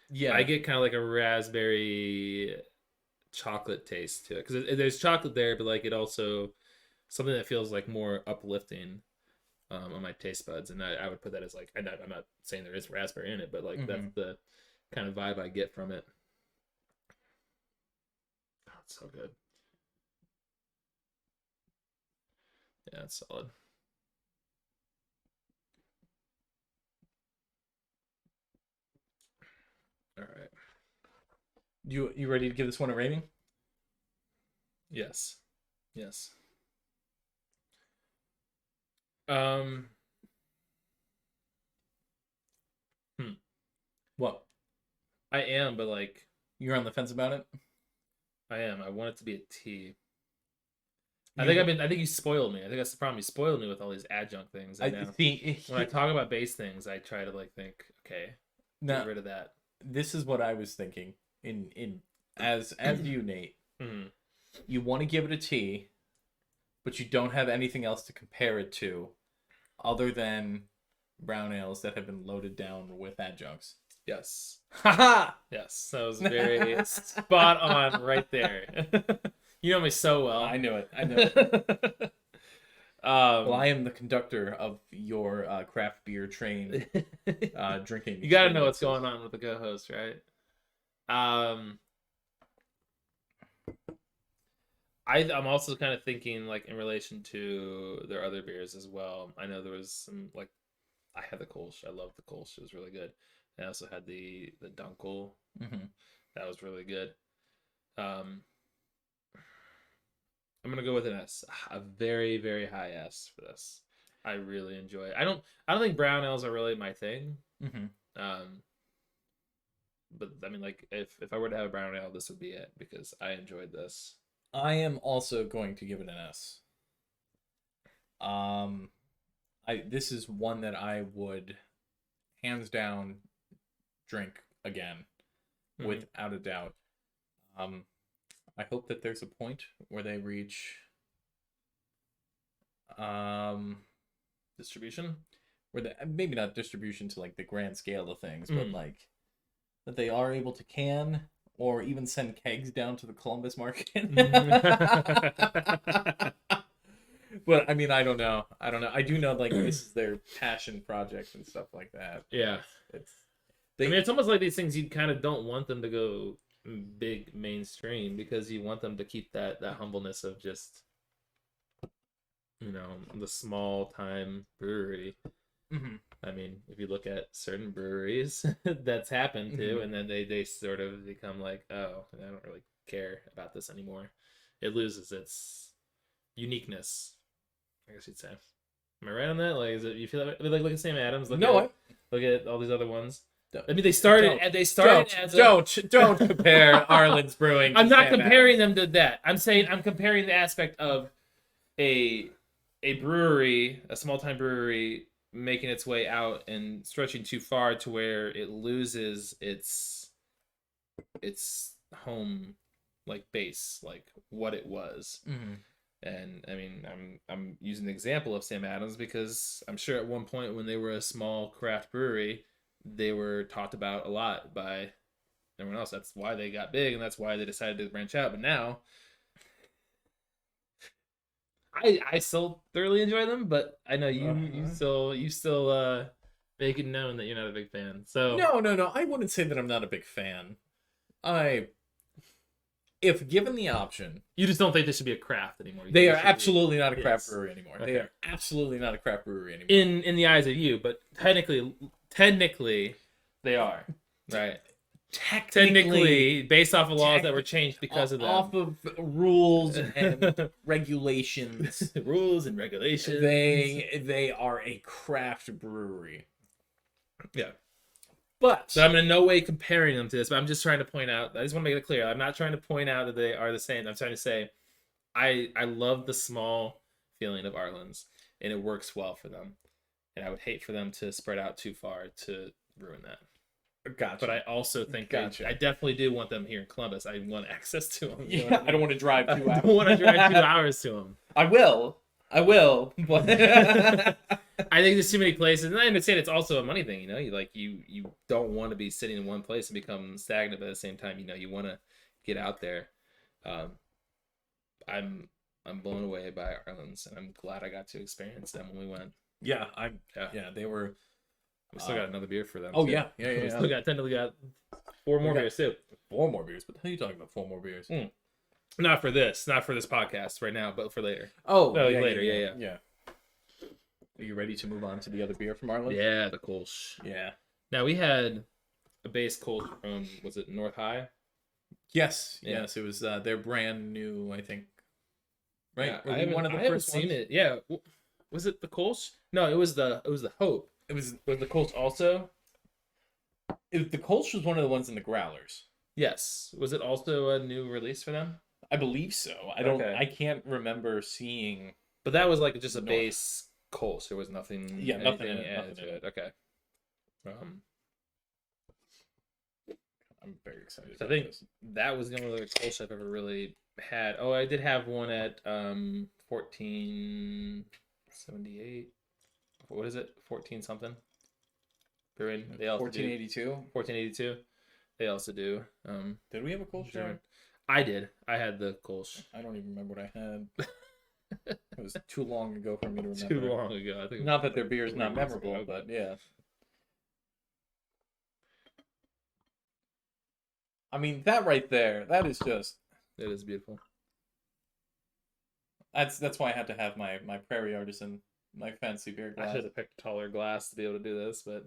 Yeah. I get kind of like a raspberry chocolate taste to it because there's chocolate there, but like it also something that feels like more uplifting on my taste buds, and I would put that as like I'm not saying there is raspberry in it, but like that's the kind of vibe I get from it. Oh, it's so good. Yeah, it's solid. All right. You ready to give this one a rating? Yes. Yes. Um. What? I am, but like You're on the fence about it? I am. I want it to be a T. I think you spoiled me. I think that's the problem. You spoiled me with all these adjunct things. I Now, see. when I talk about base things, I try to like think, okay, get rid of that. This is what I was thinking. As you, Nate, Mm-hmm. you want to give it a T, but you don't have anything else to compare it to, other than brown ales that have been loaded down with adjuncts. Yes. Haha. Yes. That was very spot on right there. You know me so well. I knew it. I knew it. Well, I am the conductor of your craft beer train drinking. You got to know what's going on with the co-host, right? I'm also kind of thinking like in relation to their other beers as well. I know there was some like I had the Kolsch. I loved the Kolsch. It was really good. I also had the Dunkel. Mm-hmm. That was really good. I'm gonna go with an S. A very, very high S for this. I really enjoy it. I don't think brown ales are really my thing. Mm-hmm. But I mean, like if I were to have a brown ale, this would be it because I enjoyed this. I am also going to give it an S. This is one that I would hands down drink again, without a doubt. I hope that there's a point where they reach Distribution, where maybe not distribution to like the grand scale of things, but like that they are able to can or even send kegs down to the Columbus market. But I mean, I don't know. I do know like this is their passion project and stuff like that. Yeah, it's almost like these things you kind of don't want them to go big mainstream because you want them to keep that humbleness of just the small time brewery. Mm-hmm. I mean, if you look at certain breweries, that's happened to, and then they sort of become like, oh, I don't really care about this anymore. It loses its uniqueness, I guess you'd say. Am I right on that? Like, is it you feel like look at Sam Adams? Look at all these other ones. I mean, they started. Don't compare Arlyn's Brewing. I'm not comparing them to that. I'm saying I'm comparing the aspect of a brewery, a small time brewery, making its way out and stretching too far to where it loses its home like base, like what it was. Mm-hmm. And I mean, I'm using the example of Sam Adams because I'm sure at one point when they were a small craft brewery, they were talked about a lot by everyone else. That's why they got big, and that's why they decided to branch out. But now, I still thoroughly enjoy them, but I know you still make it known that you're not a big fan. So no, I wouldn't say that I'm not a big fan. If given the option, you just don't think this should be a craft anymore. They are absolutely not a craft brewery anymore. Okay. They are absolutely not a craft brewery anymore. In the eyes of you, but technically they are, right? technically based off of laws that were changed because of them. Off of rules and regulations. Rules and regulations. They are a craft brewery. Yeah. But So I'm in no way comparing them to this, but I'm just trying to point out, I just want to make it clear. I'm not trying to point out that they are the same. I'm trying to say I love the small feeling of Arlyn's, and it works well for them. And I would hate for them to spread out too far to ruin that. Gotcha. But I also think I definitely do want them here in Columbus. I want access to them. Yeah, I don't want to drive 2 hours. I don't want to drive 2 hours to them. I will, but I think there's too many places, and I understand it's also a money thing. You don't want to be sitting in one place and become stagnant. But at the same time, you want to get out there. I'm blown away by Arlyn's, and I'm glad I got to experience them when we went. Yeah, they were. We still got another beer for them. Oh too. yeah. We still got 4 more beers too. 4 more beers. What the hell are you talking about? 4 more beers? Not for this podcast right now, but for later. Oh, later. Yeah. Are you ready to move on to the other beer from Arlyn? Yeah, the Kolsch. Yeah. Now we had a base Kolsch from, was it North High? Yes. It was their brand new, I think. Right? Yeah, I haven't seen it. Yeah. Was it the Kolsch? No, it was the Hope. Was the Kolsch also? The Kolsch was one of the ones in the growlers. Yes. Was it also a new release for them? I believe so. I can't remember seeing. But that was like just a base Kolsch. There was nothing. Yeah, nothing added to it. Okay. I'm very excited. So I think that was the only other Kolsch I've ever really had. Oh, I did have one at 1478. What is it? 14 something. Brewing. They also 1482. 1482. They also do. Did we have a Kolsch there? I did. I had the Kolsch. I don't even remember what I had. It was too long ago for me to remember. Too long ago. I think. Not that their beer is not memorable, but yeah. I mean, that right there, that is just. It is beautiful. That's why I had to have my Prairie Artisan, my fancy beer glass. I should have picked a taller glass to be able to do this, but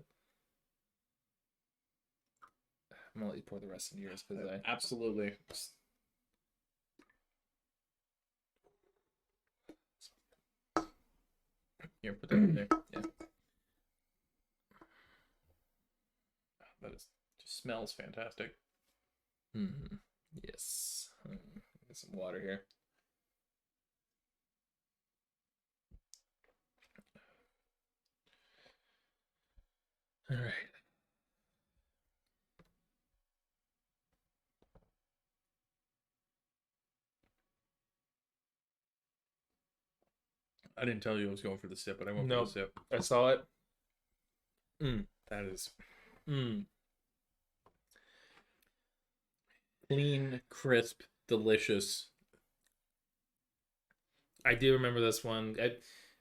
I'm gonna let you pour the rest in yours because absolutely. Here, put that in there. Yeah. That just smells fantastic. Yes. Get some water here. All right. I didn't tell you I was going for the sip, but I went for the sip. I saw it. That is clean, crisp, delicious. I do remember this one.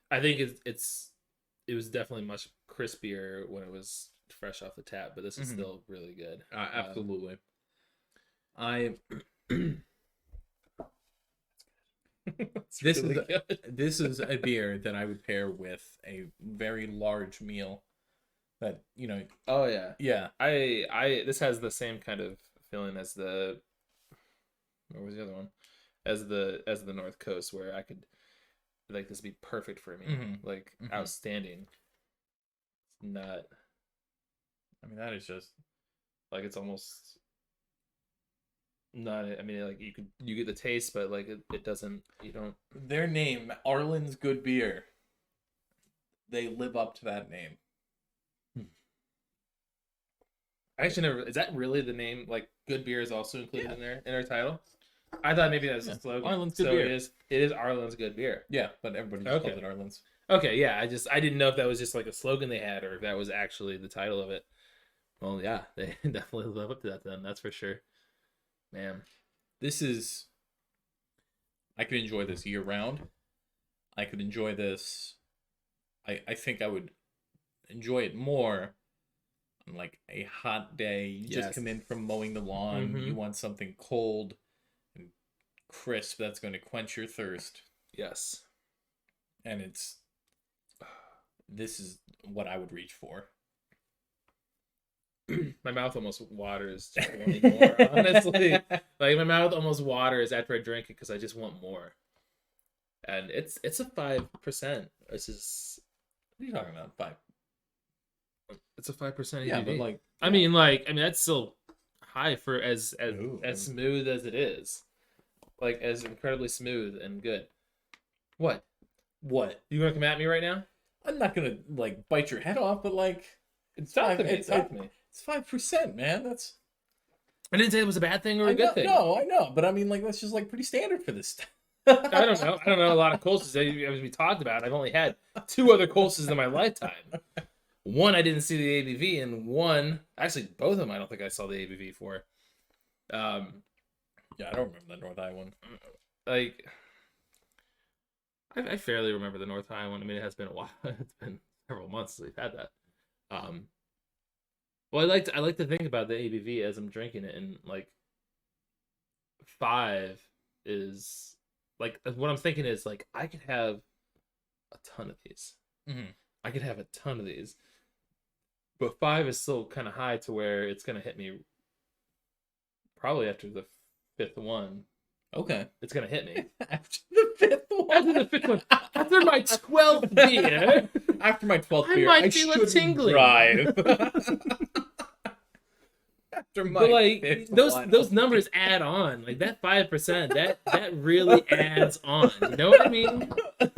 I think it was definitely much crispier when it was fresh off the tap, but this is still really good. Absolutely. This is a beer that I would pair with a very large meal. That Oh yeah. Yeah. This has the same kind of feeling as the. What was the other one? As the North Coast, where I could like this be perfect for me, outstanding. It's not. I mean, that is just like it's almost not. I mean, like you get the taste, but like it doesn't. You don't. Their name, Arlyn's Good Beer. They live up to that name. I actually never. Is that really the name? Like, good beer is also included in our title. I thought maybe that's a slogan. Arlyn's Good Beer. It is Arlyn's Good Beer. Yeah, but everybody just calls it Arlyn's. Okay, yeah. I didn't know if that was just like a slogan they had or if that was actually the title of it. Well, yeah, they definitely live up to that then. That's for sure. Man, this is. I could enjoy this year round. I could enjoy this. I think I would enjoy it more. Like a hot day, you just come in from mowing the lawn, you want something cold and crisp that's going to quench your thirst. Yes. And this is what I would reach for. My mouth almost waters just wanting more, honestly. Like, my mouth almost waters after I drink it because I just want more. And it's a 5%. This is... What are you talking about? 5? It's a 5% ABV. Yeah, but like... I mean, that's still high for as Ooh. smooth as it is. Like, as incredibly smooth and good. What? You gonna come at me right now? I'm not gonna, like, bite your head off, but, like... Talk to me. It's 5%, man. That's... I didn't say it was a bad thing or a good thing. No, I know. But I mean, like, that's just, like, pretty standard for this stuff. I don't know a lot of Kolsch's that we talked about. I've only had 2 other Kolsch's in my lifetime. One, I didn't see the ABV, and one... Actually, both of them I don't think I saw the ABV for. Yeah, I don't remember the North Eye one. Like... I fairly remember the North Eye one. I mean, it has been a while. It's been several months since we've had that. Well, I like to think about the ABV as I'm drinking it, and like 5 is like what I'm thinking is like I could have a ton of these. Mm-hmm. I could have a ton of these, but 5 is still kind of high to where it's gonna hit me probably after the 5th one. Okay. It's gonna hit me. After the 5th one. After the 5th one. After my 12th beer. After my 12th beer, I might feel a tingling. Drive. After my but like 5th those numbers add on. Like that 5%, that really adds on. You know what I mean? After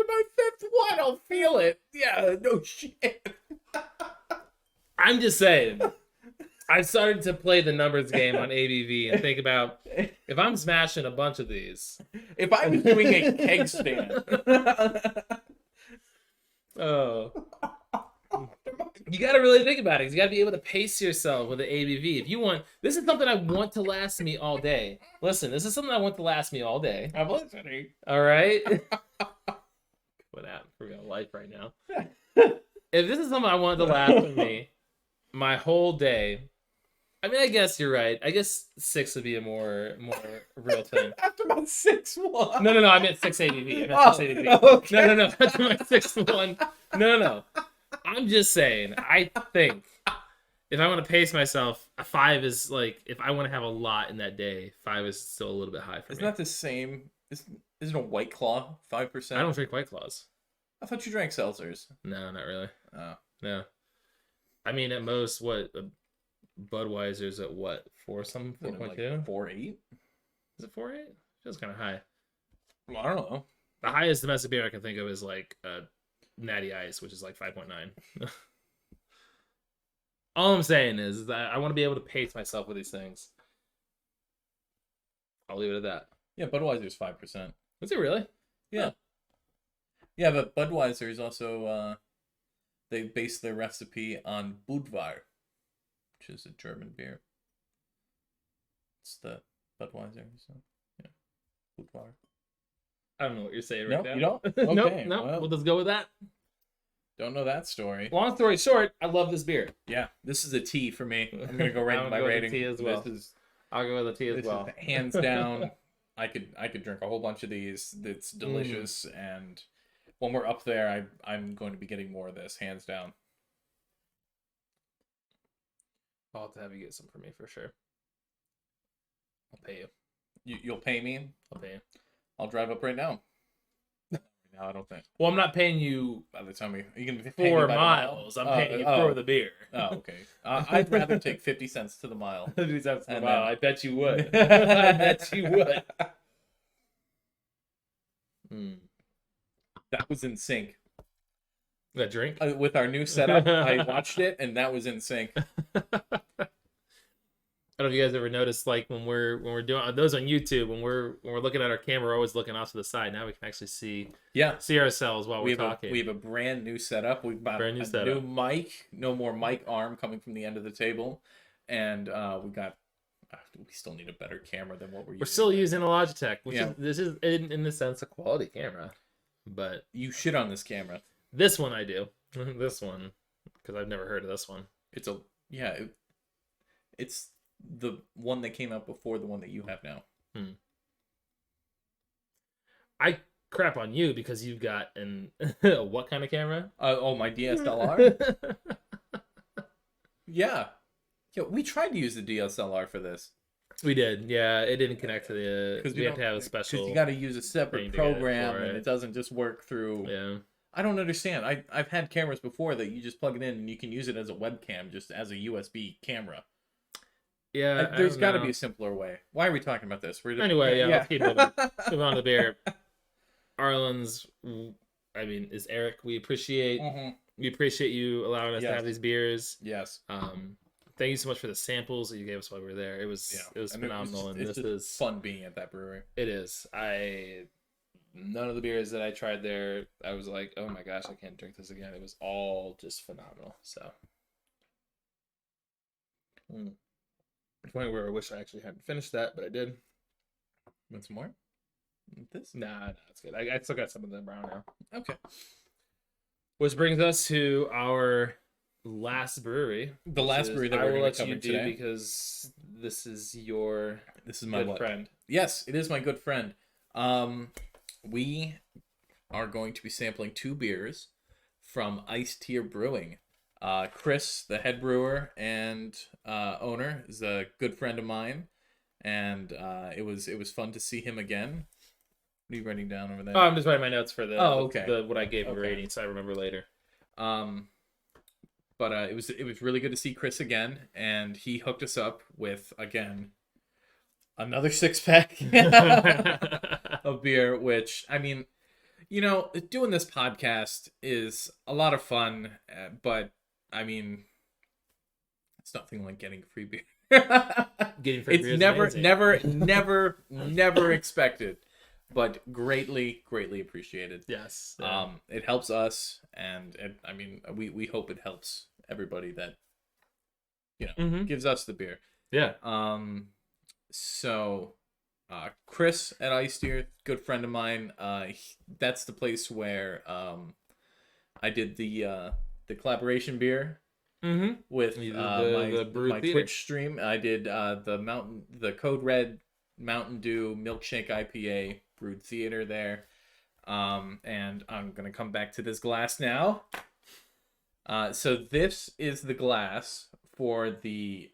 my 5th one, I'll feel it. Yeah, no shit. I'm just saying. I've started to play the numbers game on ABV and think about if I'm smashing a bunch of these. If I was doing a keg stand. Oh. You got to really think about it. 'Cause you got to be able to pace yourself with the ABV. If you want, this is something I want to last me all day. Listen, this is something I want to last me all day. I'm listening. All right? What happened for real life right now? If this is something I want to last with me my whole day, I mean, I guess you're right. I guess 6 would be a more real thing. After my 6th one. No. I meant 6 ABV. I meant 6 ABV. Okay. No. After my 6th one. No. I'm just saying. I think if I want to pace myself, a 5 is like if I want to have a lot in that day. 5 is still a little bit high for me. Isn't that the same? Isn't a White Claw 5%? I don't drink White Claws. I thought you drank seltzers. No, not really. Oh. No. I mean, at most, what? Budweiser's at what? 4-something? 4.2? Like 4.8? Is it 4.8? Feels kind of high. Well, I don't know. The highest domestic beer I can think of is like Natty Ice, which is like 5.9. All I'm saying is that I want to be able to pace myself with these things. I'll leave it at that. Yeah, Budweiser's 5%. Is it really? Yeah. Huh. Yeah, but Budweiser is also, they base their recipe on Budvar, which is a German beer. It's the Budweiser, so, yeah. Budvar. I don't know what you're saying right now. You don't? Okay, no. well, We'll just go with that. Don't know that story. Long story short, I love this beer. Yeah, this is a T for me. I'm gonna go right I'm into my gonna go with rating. the T as well. I'll go with a T as well. Is hands down. I could drink a whole bunch of these. It's delicious, and when we're up there, I'm going to be getting more of this, hands down. I'll have to have you get some for me for sure. I'll pay you. You'll pay me? I'll pay you. I'll drive up right now. No, I don't think. Well, I'm not paying you By the time you can pay 4 me by miles. the I'm mile. paying you for the beer. Oh, okay. I'd rather take 50 cents to the mile. 50 cents per And mile. then- I bet you would. I bet you would. That was in sync. That drink? With our new setup, I watched it, and that was in sync. I don't know if you guys ever noticed, like when we're doing those on YouTube, when we're looking at our camera, we're always looking off to the side. Now we can actually see ourselves while we're talking. We have a brand new setup. We've got a new mic, no more mic arm coming from the end of the table, and we still need a better camera than what we're using. We're still using a Logitech, which is in the sense a quality camera, but you shit on this camera. This one I do. This one, because I've never heard of this one. It's the one that came out before the one that you have now. I crap on you because you've got an what kind of camera? My DSLR. Yeah. Yeah, we tried to use the DSLR for this. We did, yeah. It didn't connect to the Because we have to have a special. Because you got to use a separate thing to get it program, for and it doesn't just work through. Yeah. I don't understand. I've had cameras before that you just plug it in and you can use it as a webcam, just as a USB camera. Yeah, There's got to be a simpler way. Why are we talking about this? Anyway, yeah. Let's keep moving. Move on to the beer. Arlyn's. I mean, is Eric? We appreciate you allowing us to have these beers. Yes. Thank you so much for the samples that you gave us while we were there. It was phenomenal, and this is fun being at that brewery. It is. None of the beers that I tried there, I was like, oh my gosh, I can't drink this again. It was all just phenomenal. So, the point where I wish I actually hadn't finished that, but I did. Want some more? This? Nah, it's good. I still got some of the brown now. Okay. Which brings us to our last brewery. The last brewery that we're going to cover today, because this is my good friend. Yes, it is my good friend. We are going to be sampling 2 beers from Aistear Brewing. Chris, the head brewer and owner, is a good friend of mine, and it was fun to see him again. What are you writing down over there? Oh, I'm just writing my notes for what I gave him a rating, so I remember later. But it was really good to see Chris again, and he hooked us up with, again, another 6-pack of beer, which, I mean, doing this podcast is a lot of fun, but, I mean, it's nothing like getting free beer. Getting free beer is never expected, but greatly appreciated. Yes. It helps us, and I mean, we hope it helps everybody that gives us the beer. Yeah. So Chris at Aistear, good friend of mine. That's the place where I did the collaboration beer with my Twitch stream. I did the Code Red Mountain Dew Milkshake IPA brewed theater there. And I'm gonna come back to this glass now. So this is the glass for the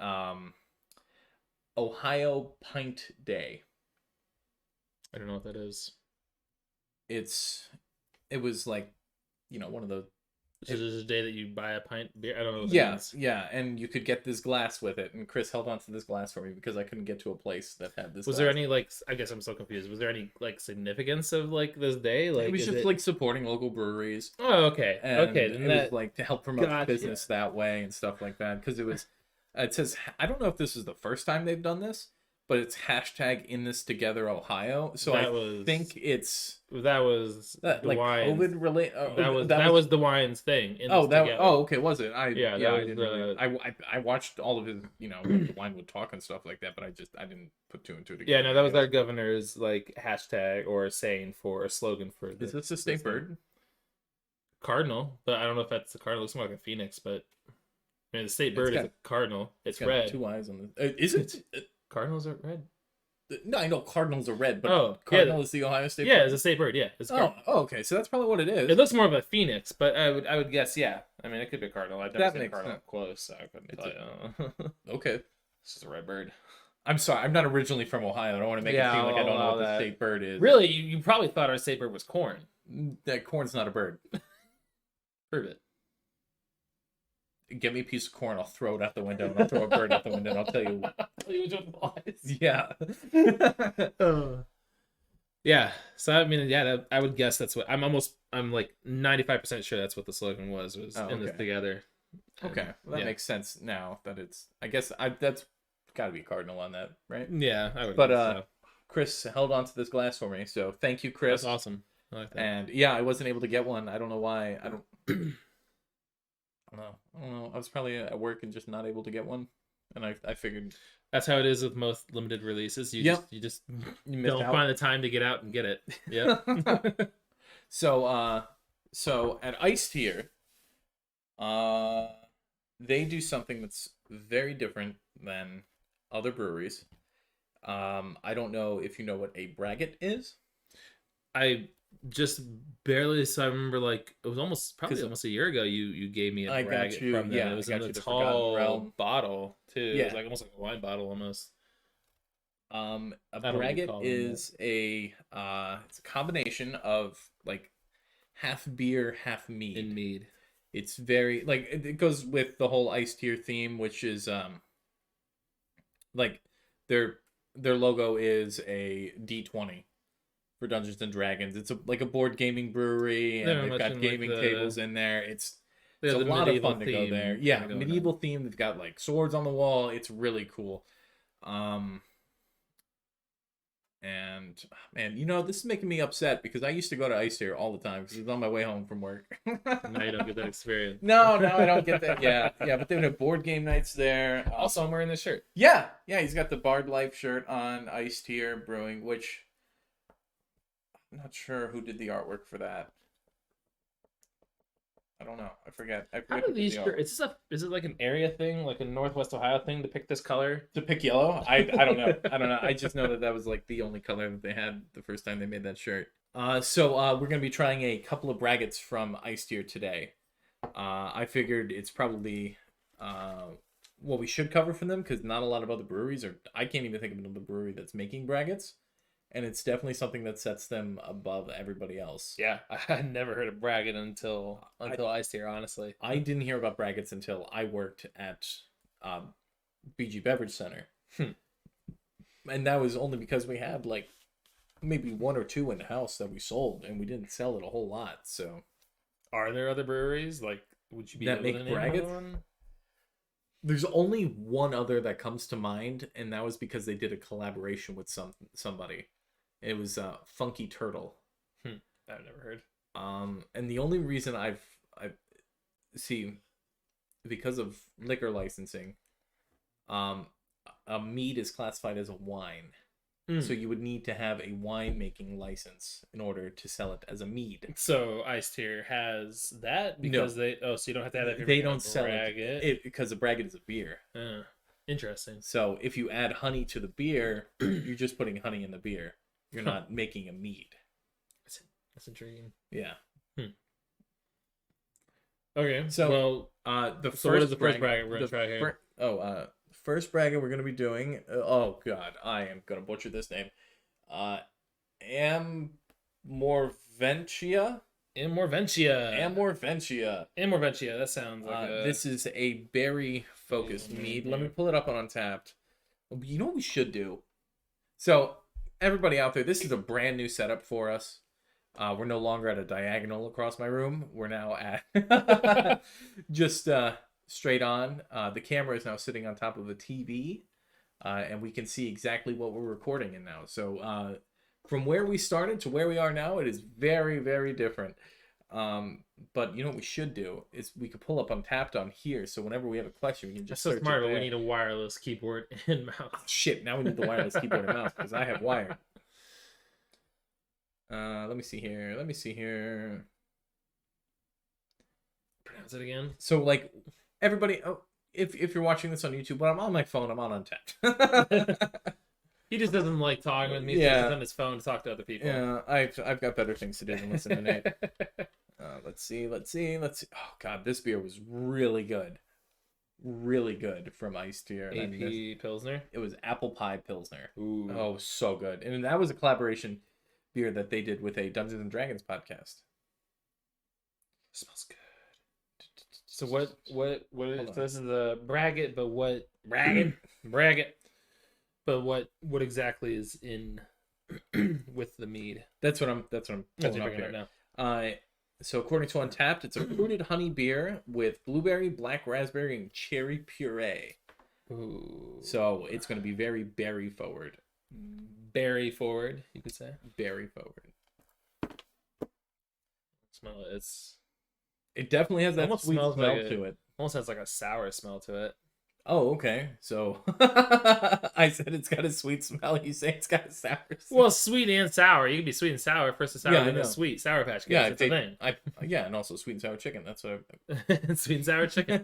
Ohio Pint Day. I don't know what that is. It was like, one of the. So this is a day that you buy a pint beer. I don't know. What that means. Yeah, and you could get this glass with it. And Chris held on to this glass for me because I couldn't get to a place that had this. Was there any I guess I'm so confused. Was there any significance of this day? It was just supporting local breweries. Oh, okay. And okay. Then it was to help promote the business that way and stuff like that. Because it says, I don't know if this is the first time they've done this, but it's hashtag in this together Ohio. So I think it's that was the wine COVID related. That was the wine's thing. Okay, was it? I watched all of his Wine Would Talk and stuff like that, but I didn't put 2 and 2 together. Yeah, no, that was our governor's hashtag or saying for a slogan for. Is this a state bird? Cardinal, but I don't know if that's a cardinal. It's more like a phoenix, but I mean the state bird is a cardinal. It's red. 2 eyes on the. Is it? Cardinals are red. No, I know cardinals are red, but cardinal is the Ohio State bird. Yeah, it's a state bird, yeah. It's okay, so that's probably what it is. It looks more of a phoenix, but I would guess, yeah. I mean, it could be a cardinal. I've never seen a cardinal up close, so I couldn't tell you. Okay. This is a red bird. I'm sorry, I'm not originally from Ohio. I don't want to make it seem like I don't know what the state bird is. Really? You probably thought our state bird was corn. That corn's not a bird. Prove it. Get me a piece of corn, I'll throw it out the window, and I'll throw a bird out the window, and I'll tell you which one flies. Yeah. Yeah. So I mean, yeah, I would guess that's what I'm 95% sure that's what the slogan was in this together. Okay. Well, that makes sense now that it's. I guess that's got to be a cardinal on that, right? Yeah, I would. But so. Chris held on to this glass for me, so thank you, Chris. That's awesome. I like that. And yeah, I wasn't able to get one. I don't know why. I don't know. I was probably at work and just not able to get one, and I figured that's how it is with most limited releases. You just don't find the time to get out and get it. Yeah. So at Aistear, they do something that's very different than other breweries. I don't know if you know what a braggot is. I just barely. So I remember like it was probably almost a year ago. You gave me a I got braggot you. from them. Yeah, It was I in got a you the Forgotten tall Realm. bottle too. Yeah. It was like almost like a wine bottle almost. A I don't know what you braggot call them, is it's a combination of like half beer, half mead. in mead. It's very like it goes with the whole Aistear theme, which is like their logo is a D20 for Dungeons and Dragons. It's like a board gaming brewery, and They're they've much got in, like, gaming the- tables in there. It's They a have the lot of medieval fun to go theme there. Yeah, kinda going medieval on. theme. They've got like swords on the wall. It's really cool. And man, this is making me upset because I used to go to Aistear all the time because it was on my way home from work. Now you don't get that experience. No, I don't get that. Yeah, but they would have board game nights there. Also, I'm wearing this shirt. Yeah, he's got the Bard Life shirt on, Aistear Brewing, which I'm not sure who did the artwork for that. I don't know. I forget. How do these shirts? Is it like an area thing, like a Northwest Ohio thing to pick this color? To pick yellow? I don't know. I don't know. I just know that was like the only color that they had the first time they made that shirt. So we're gonna be trying a couple of braggots from Aistear today. I figured it's probably what we should cover from them because not a lot of other breweries I can't even think of another brewery that's making braggots. And it's definitely something that sets them above everybody else. Yeah, I had never heard of braggot until Aistear, honestly. I didn't hear about braggots until I worked at BG Beverage Center. And that was only because we had like maybe one or two in the house that we sold, and we didn't sell it a whole lot. So, are there other breweries like? Would you be that able make to name braggots? another one? There's only one other that comes to mind, and that was because they did a collaboration with somebody. It was Funky Turtle. I've never heard. And the only reason I've see, because of liquor licensing, a mead is classified as a wine. So you would need to have a winemaking license in order to sell it as a mead. So Aistear has that because so you don't have to have that. They don't sell it because a braggot is a beer. Interesting. So if you add honey to the beer, you're just putting honey in the beer. You're not making a mead. That's intriguing. Yeah. Okay. So, what is the first braggot we're gonna try here? First braggot we're gonna be doing. Oh God, I am gonna butcher this name. Amorventia. That sounds like this is a berry focused mead. Let me pull it up on Untappd. You know what we should do? So everybody out there, this is a brand new setup for us. We're no longer at a diagonal across my room. We're now at just straight on. The camera is now sitting on top of a TV, and we can see exactly what we're recording in now. So from where we started to where we are now, it is very, very different. But you know what we should do is we could pull up Untappd on here, so whenever we have a question, we can just search smart, but we need a wireless keyboard and mouse. Oh, shit, now we need the wireless keyboard and mouse because I have wired. Let me see here. Pronounce it again. So like everybody, if you're watching this on YouTube, when I'm on my phone, I'm on Untappd. He just doesn't like talking with me. Yeah. He's on his phone to talk to other people. Yeah, I've got better things to do than listen to Nate. Let's see. Oh God, this beer was really good from Aistear. AP Pilsner. It was apple pie Pilsner. Ooh. Oh, so good. And that was a collaboration beer that they did with a Dungeons and Dragons podcast. Smells good. So what is, so this is the braggot, but what braggot? But what exactly is in with the mead? That's what I'm pulling up here now. So according to Untappd, it's a fruited honey beer with blueberry, black raspberry, and cherry puree. Ooh. So it's going to be very berry forward. Berry forward, you could say. Berry forward. Smell it. It definitely has that sweet smell to it. Almost has like a sour smell to it. Oh, okay. So I said it's got a sweet smell. You say it's got a sour smell. Well, sweet and sour. You can be sweet and sour. First a sour, then a sweet. Sour Patch Kids. Yeah, that's a thing. Yeah, and also sweet and sour chicken. That's what sweet and sour chicken.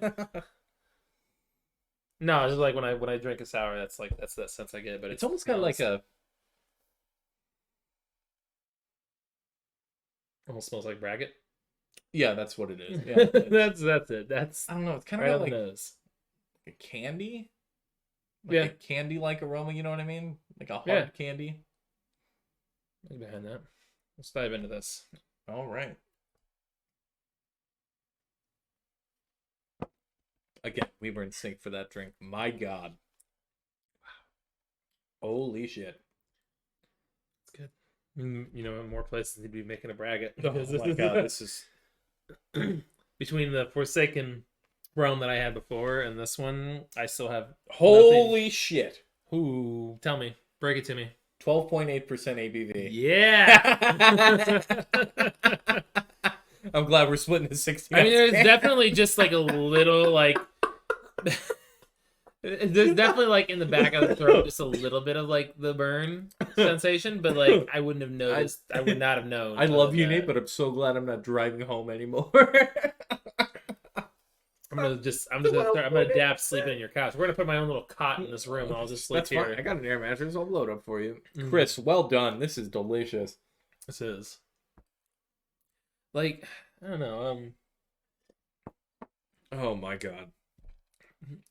No, it's just like when I drink a sour, that's that sense I get. But it's almost got like a. Almost smells like braggot. Yeah, that's what it is. Yeah, that's it. That's I don't know. It's kind of right got on the like nose. a candy, Yeah. a candy-like aroma. You know what I mean? Like a hard Yeah. candy. Look behind that. Let's dive into this. All right. Again, we were in sync for that drink. My God. Wow. Holy shit. It's good. You know, more places need to be making a braggot. Oh my God, this is between the Forsaken realm that I had before and this one, I still have holy shit. Ooh, tell me. Break it to me. 12.8% ABV. Yeah. I'm glad we're splitting the 60. I mean, there's definitely just like a little like there's definitely like in the back of the throat just a little bit of like the burn sensation, but like I wouldn't have noticed. I would not have known. I love you, Nate, but I'm so glad I'm not driving home anymore. I'm gonna dap sleeping in your couch. We're gonna put my own little cot in this room and I'll just sleep That's here. fine. I got an air mattress. I'll load up for you. Chris, well done. This is delicious. This is. Like, I don't know, oh my God.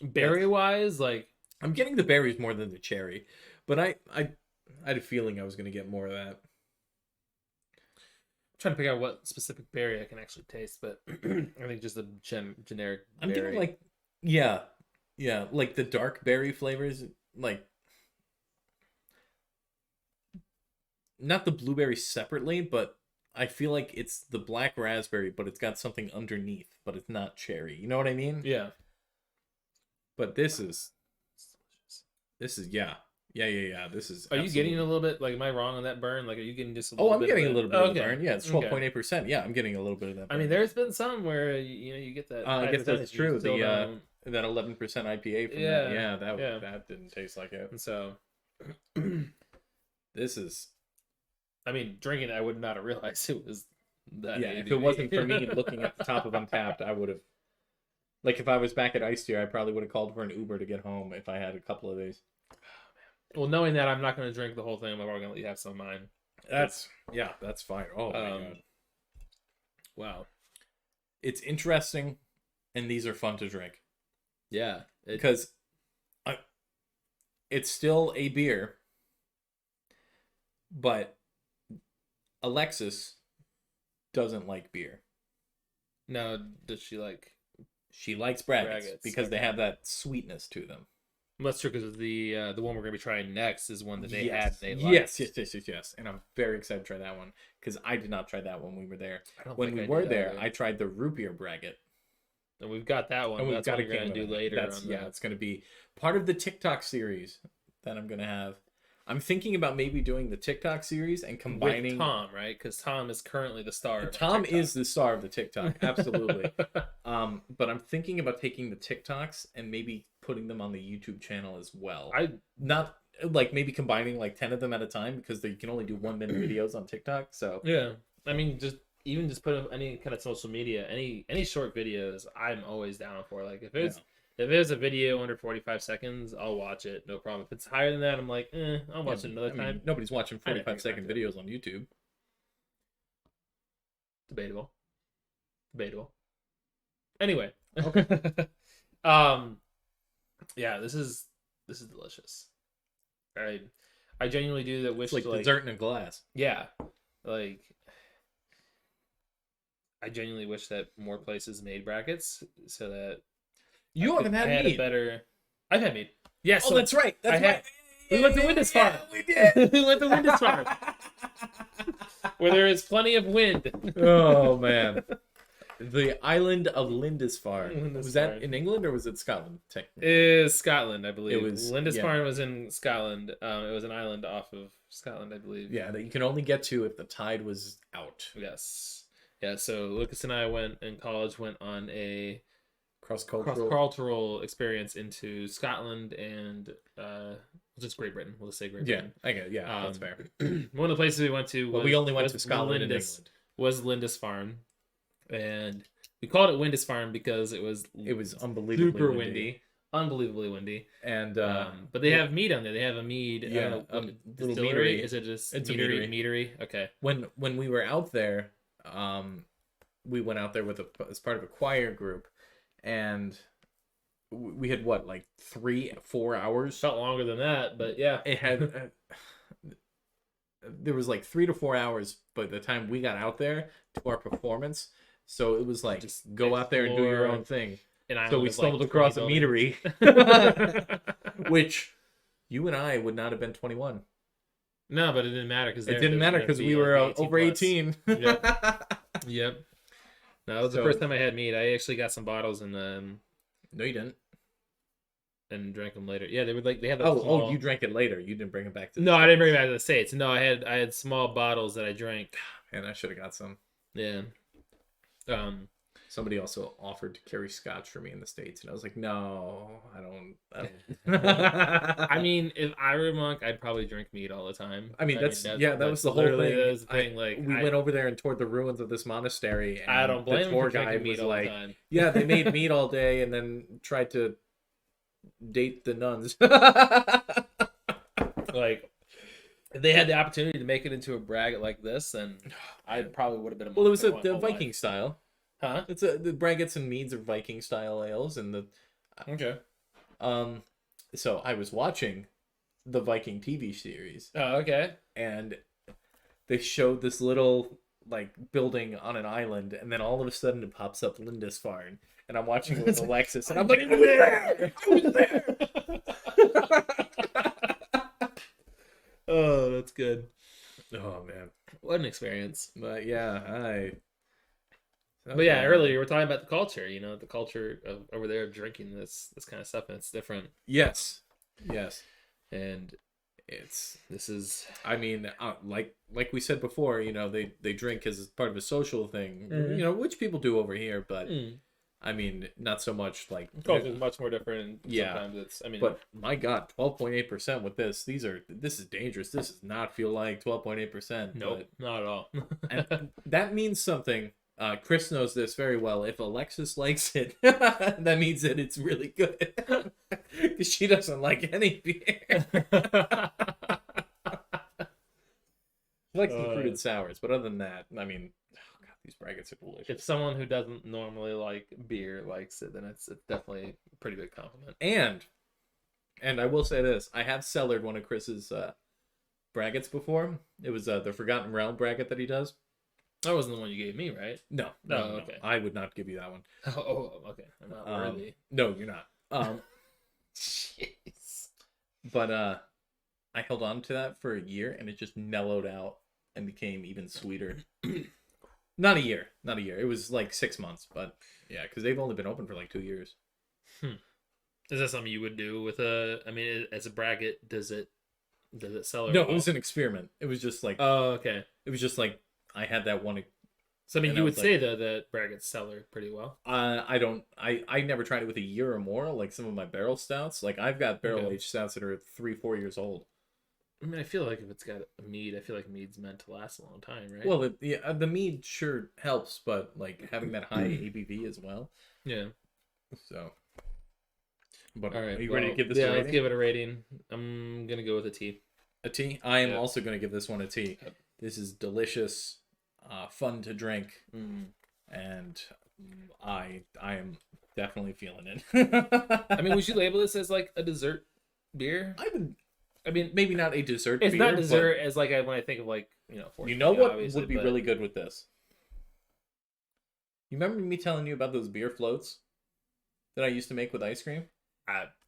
berry wise, like I'm getting the berries more than the cherry, but I had a feeling I was gonna get more of that. I'm trying to figure out what specific berry I can actually taste, but I think just a generic I'm berry. getting like, yeah, like the dark berry flavors, like not the blueberry separately, but I feel like it's the black raspberry, but it's got something underneath, but it's not cherry. You know what I mean? Yeah. But this is yeah. This is. Are you getting a little bit? Like, am I wrong on that burn? Like, are you getting just a Oh, little I'm bit getting of a little bit of the burn. Yeah, it's 12.8%. Okay. Yeah, I'm getting a little bit of that burn. I mean, there's been some where you get that. I guess that's true. The that 11% IPA from that didn't taste like it. And so this is. I mean, drinking it, I would not have realized it was that. Yeah, ABV. if it wasn't for me looking at the top of Untapped, I would have. Like, if I was back at Aistear, I probably would have called for an Uber to get home if I had a couple of these. Well, knowing that I'm not going to drink the whole thing, I'm probably going to let you have some of mine. That's fine. Oh my God. Wow. It's interesting, and these are fun to drink. Yeah. Because it's still a beer, but Alexis doesn't like beer. No, does she like? She likes braggots because they have that sweetness to them. Well, that's true, because the one we're going to be trying next is one that they had. They liked. Yes. And I'm very excited to try that one because I did not try that when we were there. When we were there, I tried the root beer braggot. And we've got that one. That's what we're going to do later. It's going to be part of the TikTok series that I'm going to have. I'm thinking about maybe doing the TikTok series and combining with Tom, right? Because Tom is currently the star. Tom is the star of the TikTok, absolutely. But I'm thinking about taking the TikToks and maybe putting them on the YouTube channel as well. Not like maybe combining like 10 of them at a time because you can only do 1 minute videos on TikTok. So yeah, I mean, just put up any kind of social media, any short videos. I'm always down for. Like if there's a video under 45 seconds, I'll watch it. No problem. If it's higher than that, I'm like, I'll watch it another time. Nobody's watching 45-second videos on YouTube. Debatable. Anyway. Okay. Yeah, this is delicious. I genuinely do that. Wish it's like dessert in a glass. Yeah, like I genuinely wish that more places made brackets so that you haven't had mead. I've had mead. Yes. Yeah, so that's right. We went to Lindisfarne. We did. We went to Lindisfarne, where there is plenty of wind. Oh man. The island of Lindisfarne. Was that in England or was it Scotland? It is Scotland, I believe. It was Lindisfarne was in Scotland. It was an island off of Scotland, I believe. Yeah, that you can only get to if the tide was out. Yes. Yeah. So Lucas and I went on a cross-cultural experience into Scotland and just Great Britain. We'll just say Great Britain. Yeah, that's fair. One of the places we went to we only went to Scotland and England. Was Lindisfarne. And we called it Windisfarne because it was unbelievably super windy. Unbelievably windy. And but they have mead on there. They have a mead little distillery. meadery. Is it just it's meadery? A meadery. Okay. When we were out there, we went out there as part of a choir group, and we had what, like 3-4 hours. Felt longer than that, but yeah, it had. There was like 3 to 4 hours by the time we got out there to our performance. So it was like, just go out there and do your own thing. So we stumbled across a meadery, which you and I would not have been 21. No, but it didn't matter because we were over 18. Yep. No, that was the first time I had mead. I actually got some bottles and no, you didn't. And drank them later. Yeah, they would they have. Oh, you drank it later. You didn't bring it back to. No, I didn't bring it back to the States. No, I had small bottles that I drank. And I should have got some. Yeah. Somebody also offered to carry scotch for me in the States, and I was like, no, I don't. I mean, if I were a monk, I'd probably drink mead all the time. I mean, that was the whole thing. That was the thing. We went over there and toured the ruins of this monastery, and I don't blame the tour him for guide mead was all like, the time. yeah, they made mead all day and then tried to date the nuns. Like, if they had the opportunity to make it into a braggot like this, then I probably would have been a monk. Well, it was the Viking life. style. Huh? It's the braggots and meads are Viking style ales, and the okay. So I was watching the Viking TV series. Oh, okay. And they showed this little like building on an island, and then all of a sudden it pops up Lindisfarne, and I'm watching it with Alexis, and I'm like, I was there! I was there! Oh, that's good. Oh man, what an experience! But yeah, earlier we were talking about the culture. You know, the culture of over there of drinking this kind of stuff, and it's different. Yes, and this is. I mean, like we said before, you know, they drink as part of a social thing, you know, which people do over here, but I mean, not so much like. Culture is much more different. Yeah, sometimes it's. I mean, but my God, 12.8% with this. This is dangerous. This does not feel like 12.8%. Nope, not at all. And that means something. Chris knows this very well. If Alexis likes it, that means that it's really good. Because she doesn't like any beer. She likes the fruited sours, but other than that, I mean, oh God, these braggots are delicious. If someone who doesn't normally like beer likes it, then it's definitely a pretty big compliment. And I will say this: I have cellared one of Chris's braggots before. It was the Forgotten Realm braggot that he does. That wasn't the one you gave me, right? No. Okay. I would not give you that one. Oh, okay. I'm not worthy. No, you're not. Jeez. But I held on to that for a year, and it just mellowed out and became even sweeter. Not a year. It was like 6 months, but yeah, because they've only been open for like 2 years. Is that something you would do with as a braggot? Does it sell? No, it was an experiment. It was just like. Oh, okay. It was just like. I had that one. So I mean, you would say though that braggots sell pretty well. I don't. I never tried it with a year or more. Like some of my barrel stouts. Like I've got barrel aged stouts that are 3-4 years old. I mean, I feel like if it's got a mead, I feel like mead's meant to last a long time, right? Well, the mead sure helps, but like having that high ABV as well. Yeah. So. But all right, are you ready to give this a rating? Let's give it a rating. I'm gonna go with a T. A T. I am also gonna give this one a T. Yep. This is delicious. Fun to drink, and I am definitely feeling it. I mean, would you label this as like a dessert beer? I mean, maybe not a dessert beer. It's not dessert as like when I think of like, you know. You know what would be really good with this? You remember me telling you about those beer floats that I used to make with ice cream?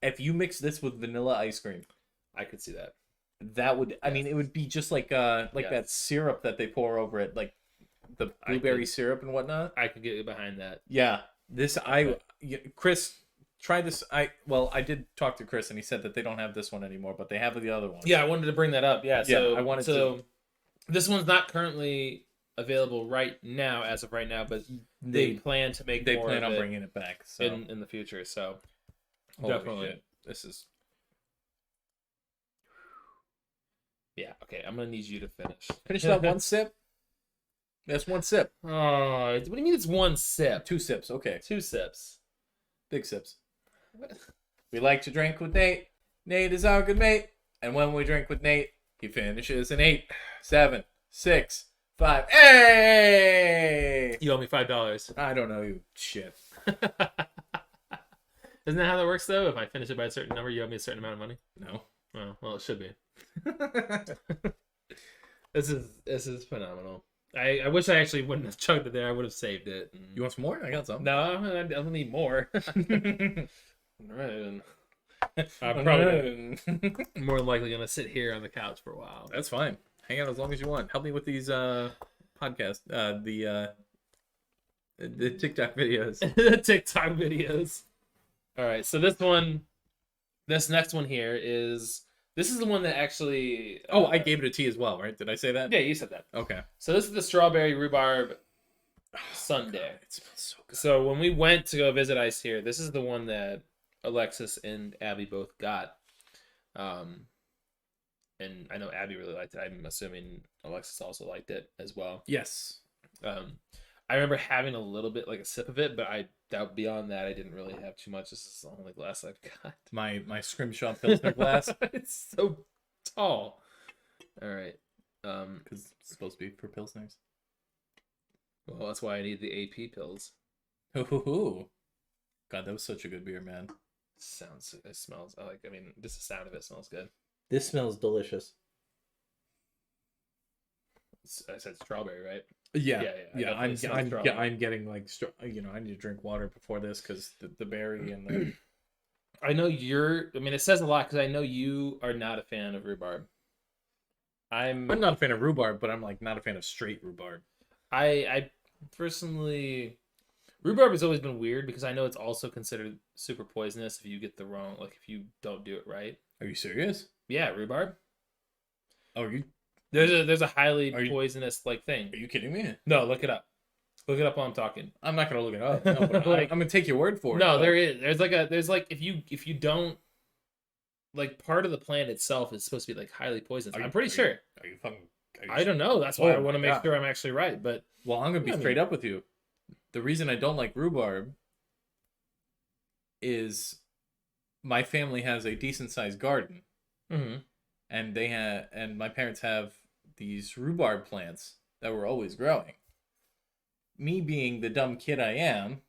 If you mix this with vanilla ice cream, I could see that. That would. Yes. I mean, it would be just like that syrup that they pour over it, like the blueberry syrup and whatnot. I could get behind that. Yeah, Chris, try this. I did talk to Chris and he said that they don't have this one anymore, but they have the other one. Yeah, I wanted to bring that up. Yeah, so I wanted to. This one's not currently available right now, as of right now, but they plan to make. They plan on bringing it back in the future. So definitely, shit. This is. Yeah. Okay, I'm gonna need you to finish. Finish that one sip. That's one sip. Oh, what do you mean it's one sip? 2 sips. Okay. 2 sips. Big sips. We like to drink with Nate. Nate is our good mate. And when we drink with Nate, he finishes an 8, 7, 6, 5. Hey! You owe me $5. I don't know you. Shit. Isn't that how that works though? If I finish it by a certain number, you owe me a certain amount of money. No. Oh, well, it should be. This is phenomenal. I wish I actually wouldn't have chugged it there. I would have saved it. You want some more? I got some. No, I don't need more. I'm probably more than likely gonna sit here on the couch for a while. That's fine. Hang out as long as you want. Help me with these podcasts. The TikTok videos. The TikTok videos. All right, so this next one here this is the one that actually. Oh, I gave it a T as well, right? Did I say that? Yeah, you said that. Okay. So this is the strawberry rhubarb sundae. God, it smells so good. So when we went to go visit Aistear, this is the one that Alexis and Abby both got. And I know Abby really liked it. I'm assuming Alexis also liked it as well. Yes. I remember having a little bit, like a sip of it, but beyond that, I didn't really have too much. This is the only glass I've got. My scrimshaw Pilsner glass. It's so tall. All right. Because it's supposed to be for Pilsners. Well, that's why I need the AP pills. Ooh. God, that was such a good beer, man. It smells, just the sound of it smells good. This smells delicious. I said strawberry, right? Yeah. I'm getting like, I need to drink water before this because the berry and the. I know it says a lot because I know you are not a fan of rhubarb. I'm not a fan of rhubarb, but I'm like not a fan of straight rhubarb. I personally, rhubarb has always been weird because I know it's also considered super poisonous if you get the wrong, like if you don't do it right. Are you serious? Yeah, rhubarb. Oh, are you? There's a highly poisonous like thing. Are you kidding me? No, look it up. Look it up while I'm talking. I'm not gonna look it up. No, but I'm gonna take your word for it. No, there is. There's like if you don't, like, part of the plant itself is supposed to be like highly poisonous. I'm pretty sure. Are you fucking? I don't know. That's why I want to make sure I'm actually right. But well, I'm gonna be straight up with you. The reason I don't like rhubarb is my family has a decent sized garden, and my parents have these rhubarb plants that were always growing. Me being the dumb kid I am,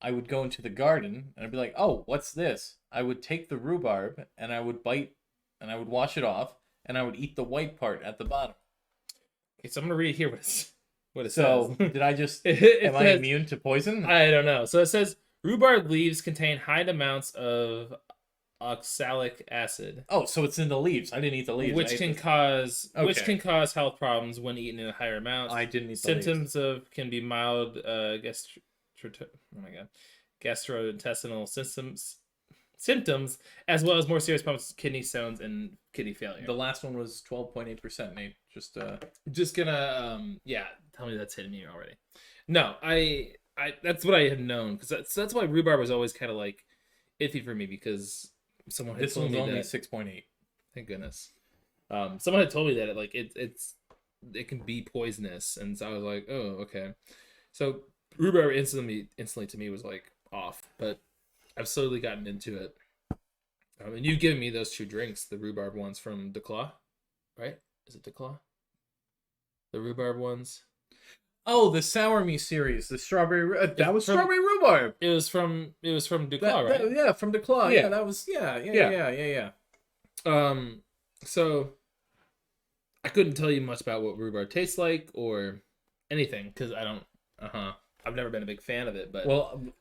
I would go into the garden and I'd be like, "Oh, what's this?" I would take the rhubarb and I would bite and I would wash it off and I would eat the white part at the bottom. Okay, so I'm gonna read here what it so says. Did I just am I immune to poison? I don't know. So it says rhubarb leaves contain high amounts of oxalic acid. Oh, so it's in the leaves. I didn't eat the leaves. Which can cause health problems when eaten in higher amounts. I didn't eat the symptoms leaves. Can be mild gastrointestinal symptoms, as well as more serious problems, kidney stones and kidney failure. The last one was 12.8%, Nate. Just gonna tell me that's hitting me already. No, I that's what I had known, because that's why rhubarb was always kind of like iffy for me, because someone had told me only that 6.8. Thank goodness. Someone had told me that it can be poisonous, and so I was like, oh, okay. So rhubarb instantly to me was like off, but I've slowly gotten into it. And you've given me those two drinks, the rhubarb ones from DeClaw, right? Is it DeClaw? The rhubarb ones. Oh, the Sour Me series, the strawberry. That was strawberry rhubarb. It was from DeClaw, right? Yeah, from DeClaw. Yeah, that was yeah. So I couldn't tell you much about what rhubarb tastes like or anything because I don't. I've never been a big fan of it, but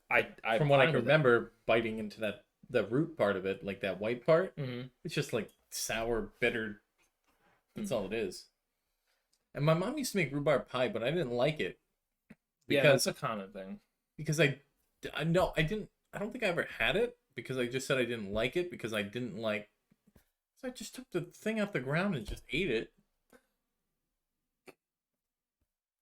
I from what I can remember, biting into the root part of it, like that white part, it's just like sour, bitter. That's all it is. And my mom used to make rhubarb pie, but I didn't like it. Because that's a common thing. Because I don't think I ever had it because I just said I didn't like it because I didn't like. So I just took the thing off the ground and just ate it.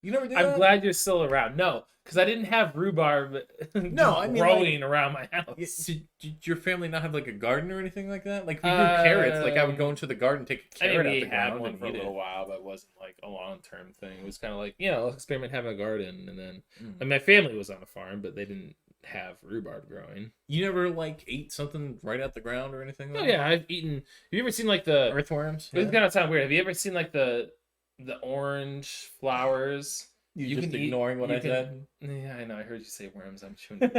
You never did that? I'm glad you're still around. No, because I didn't have rhbarb growing around my house. Did your family not have like a garden or anything like that? Like we grew carrots. Like I would go into the garden, take a carrot out the ground. Had one for a little while, but it wasn't like a long-term thing. It was kind of like, let's experiment having a garden. And then and my family was on a farm, but they didn't have rhubarb growing. You never like ate something right out the ground or anything like that? Yeah, I've eaten. Have you ever seen like the earthworms? This is gonna sound weird. Have you ever seen like the the orange flowers. You just ignoring what I said? Yeah, I know. I heard you say worms. I'm chewing.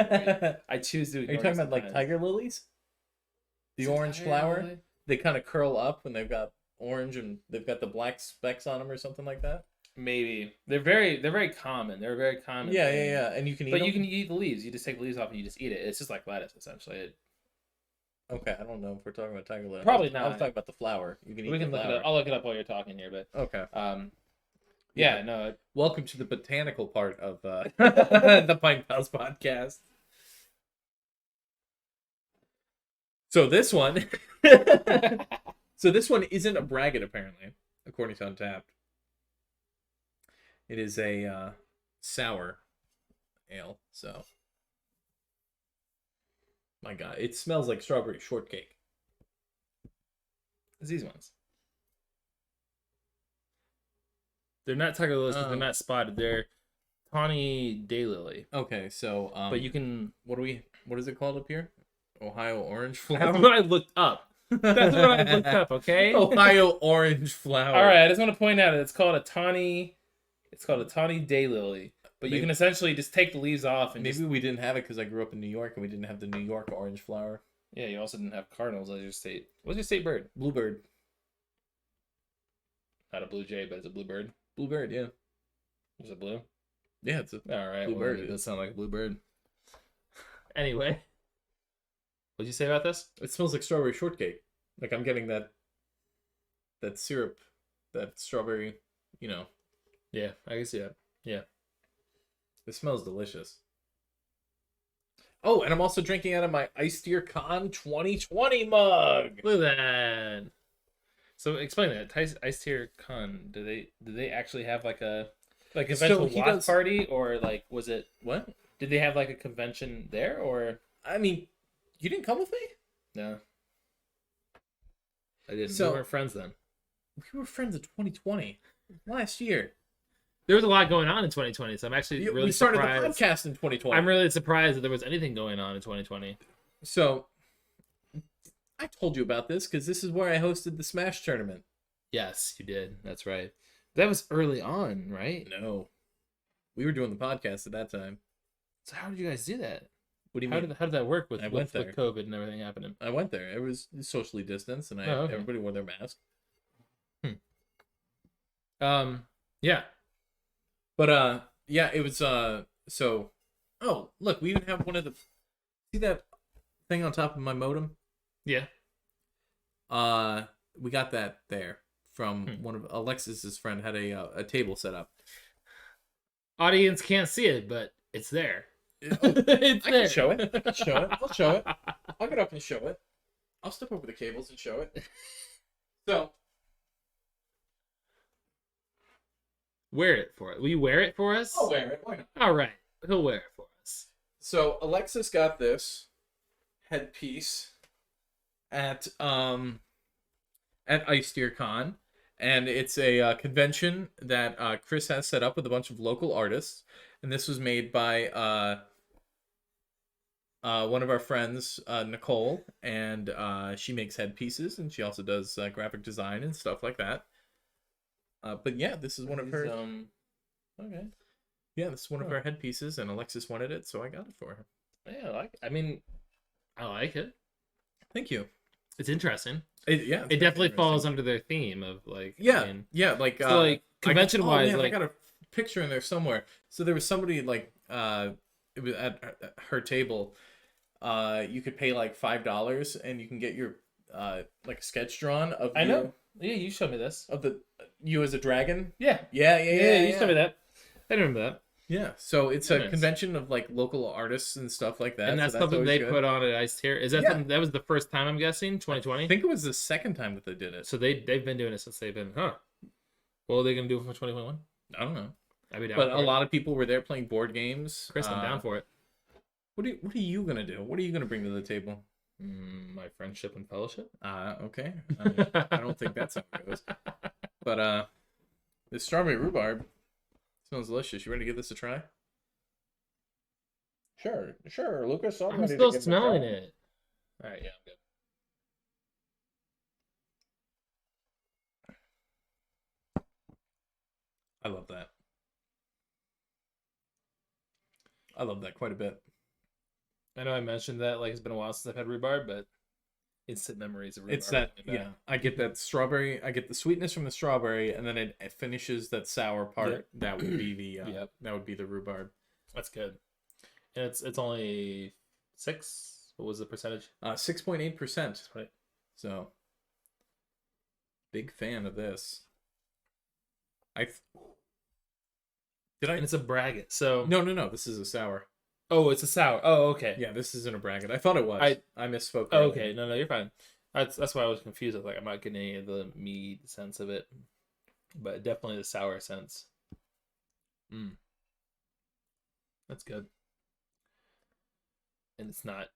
I choose to ignore. Are you talking about like tiger lilies? The orange flower? Lily? They kind of curl up when they've got orange and they've got the black specks on them or something like that. Maybe they're very common. They're very common. Yeah. And you can eat them? You can eat the leaves. You just take the leaves off and you just eat it. It's just like lettuce essentially. Okay, I don't know if we're talking about tiger lily. Probably not. I was talking about the flower. You can eat the flower. I'll look it up while you're talking here. But okay. Yeah, no. Welcome to the botanical part of the Pint Pals Podcast. So this one, isn't a braggot apparently, according to Untappd. It is a sour ale. So, my God, it smells like strawberry shortcake. It's these ones. They're not tiger lilies because they're not spotted. They're tawny daylily. Okay, so but you can. What is it called up here? Ohio orange flower. That's what I looked up. Okay. Ohio orange flower. All right, I just want to point out that it's called a tawny daylily. But you can essentially just take the leaves off and maybe we didn't have it because I grew up in New York and we didn't have the New York orange flower. Yeah, you also didn't have cardinals as your state. What's your state bird? Bluebird. Not a blue jay, but it's a bluebird. Bluebird, yeah. Is it blue? Yeah, it's a all right. bluebird. Well, it does sound like a bluebird. Anyway, what'd you say about this? It smells like strawberry shortcake. Like I'm getting that syrup, that strawberry, Yeah, I can see that. Yeah. It smells delicious. Oh, and I'm also drinking out of my Aistear Con 2020 mug. Look at that. So explain that. Aistear Con, do they actually have like a eventual watch party, or like was it what? Did they have like a convention there, or? I mean, you didn't come with me? No. I didn't. So, we weren't friends then. We were friends in 2020. Last year. There was a lot going on in 2020, so I'm actually really surprised. We started the podcast in 2020. I'm really surprised that there was anything going on in 2020. So, I told you about this because this is where I hosted the Smash tournament. Yes, you did. That's right. That was early on, right? No. We were doing the podcast at that time. So how did you guys do that? What do you mean? How did that work with COVID and everything happening? I went there. It was socially distanced, and everybody wore their mask. Yeah. But yeah, it was so. Oh, look, we even have one of the. See that thing on top of my modem? Yeah. We got that there from one of Alexis's friend had a table set up. Audience can't see it, but it's there. I can show it. I'll show it. I'll get up and show it. I'll step over the cables and show it. So. Wear it for it. Will you wear it for us? I'll wear it. Why not? All right. He'll wear it for us. So Alexis got this headpiece at Aistear Con, and it's a convention that Chris has set up with a bunch of local artists, and this was made by one of our friends, Nicole, and she makes headpieces, and she also does graphic design and stuff like that. But yeah, this is one of her. Okay. Yeah, this is one of her headpieces, and Alexis wanted it, so I got it for her. Yeah, I like it. I mean, I like it. Thank you. It's interesting. It definitely falls under their theme of like. Yeah, like convention wise. I got a picture in there somewhere. So there was somebody like it was at her table. You could pay like $5, and you can get your like a sketch drawn of. I know. Yeah, you showed me this of you as a dragon. Yeah. You showed me that. I remember that. Yeah, so it's a convention of like local artists and stuff like that. And that's something they put on at Aistear. Is that something that was the first time, I'm guessing, 2020? I think it was the second time that they did it. So they've been doing it since they've been, What are they gonna do for 2021? I don't know. But a lot of people were there playing board games. Chris, I'm down for it. What are you gonna do? What are you gonna bring to the table? My friendship and fellowship. Okay. I don't think that's how it goes. But this strawberry rhubarb smells delicious. You ready to give this a try? Sure, Lucas. I'm still smelling it. All right, yeah, I'm good. I love that. I love that quite a bit. I know I mentioned that like it's been a while since I've had rhubarb, but instant memories of rhubarb. It's that, yeah. I get that strawberry. I get the sweetness from the strawberry, and then it finishes that sour part. Yep. That would be the Yep. that would be the rhubarb. That's good. And it's only 6. What was the percentage? 6.8%. Right. So, big fan of this. Did I? And it's a braggot. So No. This is a sour. oh, it's a sour. Oh, okay. Yeah, this isn't a braggot. I thought it was. I misspoke. Oh, okay. No, you're fine. That's why I was confused. I was like, I'm not getting any of the mead sense of it, but definitely the sour sense. That's good. And it's not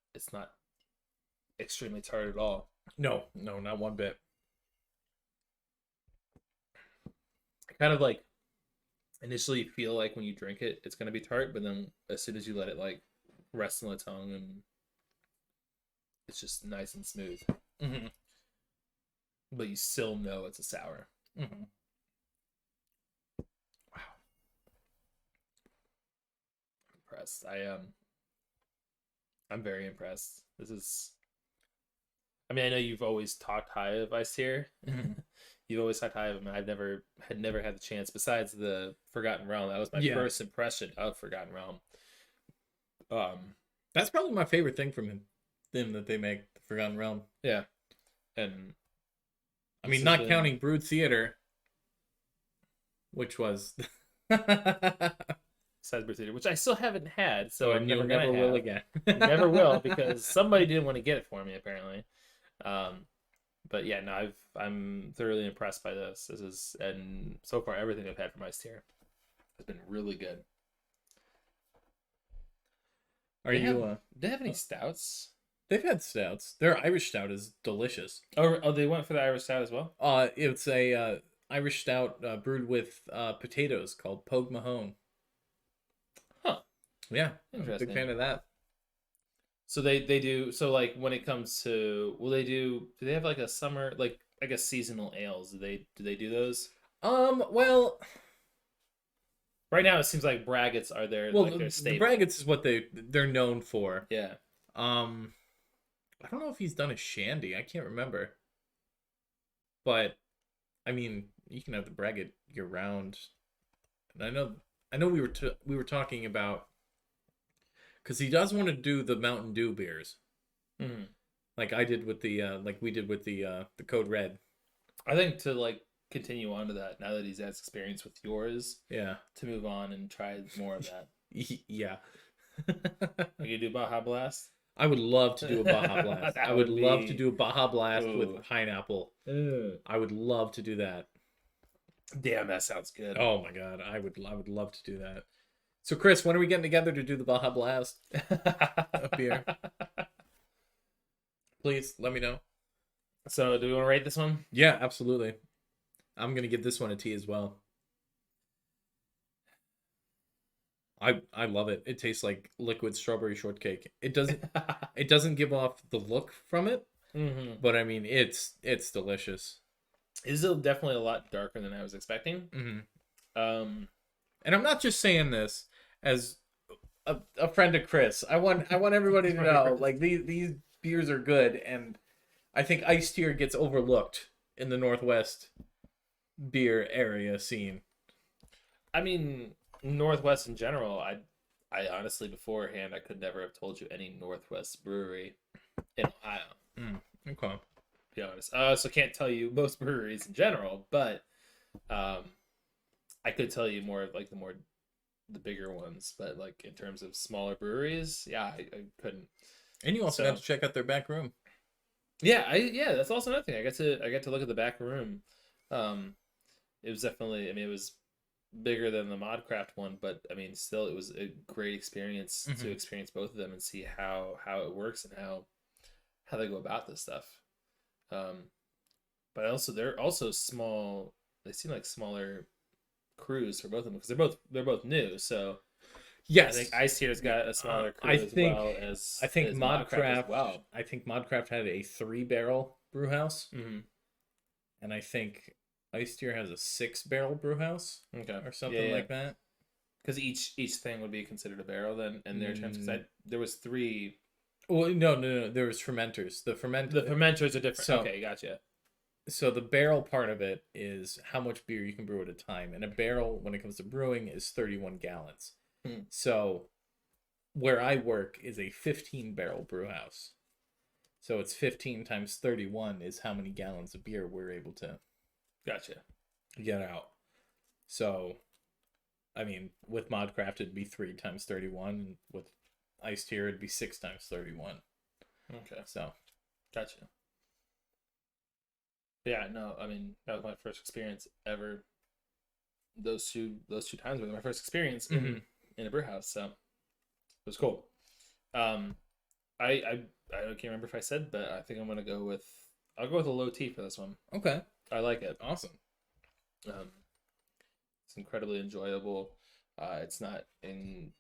extremely tart at all. No, not one bit. I kind of like initially feel like when you drink it, it's gonna be tart, but then as soon as you let it like rest on the tongue, and it's just nice and smooth. Mm-hmm. But you still know it's a sour. Mm-hmm. Wow. Impressed. I'm very impressed. This is. I mean, I know you've always talked high of Aistear. Mm-hmm. You've always talked high of him. I've never had the chance. Besides the Forgotten Realm, that was my first impression of Forgotten Realm. That's probably my favorite thing from them that they make, the Forgotten Realm. Yeah, and I mean, not counting Brood Theater, which was. Besides Theater, which I still haven't had, so I'm never will again. Never will, because somebody didn't want to get it for me apparently. But yeah, no, I'm thoroughly impressed by this. And so far everything I've had from Aistear has been really good. Do they have any stouts? They've had stouts. Their Irish stout is delicious. Oh, they went for the Irish stout as well? It's a Irish stout brewed with potatoes called Pogue Mahone. Huh. Yeah, interesting. Big fan of that. So they do, so like when it comes to, do they have like a summer, like I guess seasonal ales? Do they do those? Well, right now it seems like braggots are their their staple. The braggots is what they're known for. Yeah. I don't know if he's done a shandy. I can't remember. But I mean, you can have the braggot year round. And I know we were talking about, because he does want to do the Mountain Dew beers, like I did with the we did with the Code Red. I think to like continue on to that, now that he's had experience with yours, to move on and try more of that. Yeah. Are you do Baja Blast? I would love to do a Baja Blast. I would love to do a Baja Blast with pineapple. I would love to do that. Damn, that sounds good. Oh my god, I would love to do that. So Chris, when are we getting together to do the Baja Blast up here? Please let me know. So do we want to rate this one? Yeah, absolutely. I'm gonna give this one a T as well. I love it. It tastes like liquid strawberry shortcake. It doesn't give off the look from it, but I mean it's delicious. It is definitely a lot darker than I was expecting. And I'm not just saying this as a friend of Chris. I want everybody to know, like, these beers are good, and I think Aistear gets overlooked in the Northwest beer area scene. I mean, Northwest in general, I honestly beforehand I could never have told you any Northwest brewery in Ohio. Okay. To be honest, so can't tell you most breweries in general, but I could tell you more of like the bigger ones, but like in terms of smaller breweries, yeah, I couldn't. And you also got to check out their back room. Yeah, that's also another thing. I got to look at the back room. It was definitely, I mean, it was bigger than the Modcraft one, but I mean, still, it was a great experience to experience both of them and see how it works and how they go about this stuff. But also they're also small. They seem like smaller crews for both of them because they're both new. So yes, I think Aistear's got a smaller crew as Modcraft. Well. I think Modcraft had a 3-barrel brew house, and I think Aistear has a 6-barrel brew house. Okay. Or something like that. Because each thing would be considered a barrel then in their terms. Because there was 3. Well, no. There was fermenters. The fermenters are different. So, okay, gotcha. So the barrel part of it is how much beer you can brew at a time. And a barrel, when it comes to brewing, is 31 gallons. So where I work is a 15-barrel brew house. So it's 15 times 31 is how many gallons of beer we're able to get out. So, I mean, with Modcraft, it'd be 3 times 31. And with Aistear, it'd be 6 times 31. Okay. So, gotcha. Yeah, no, I mean, that was my first experience ever. Those two times were my first experience in a brew house, so it was cool. I can't remember if I said, but I think I'll go with a low T for this one. Okay. I like it. Awesome. It's incredibly enjoyable. It's not in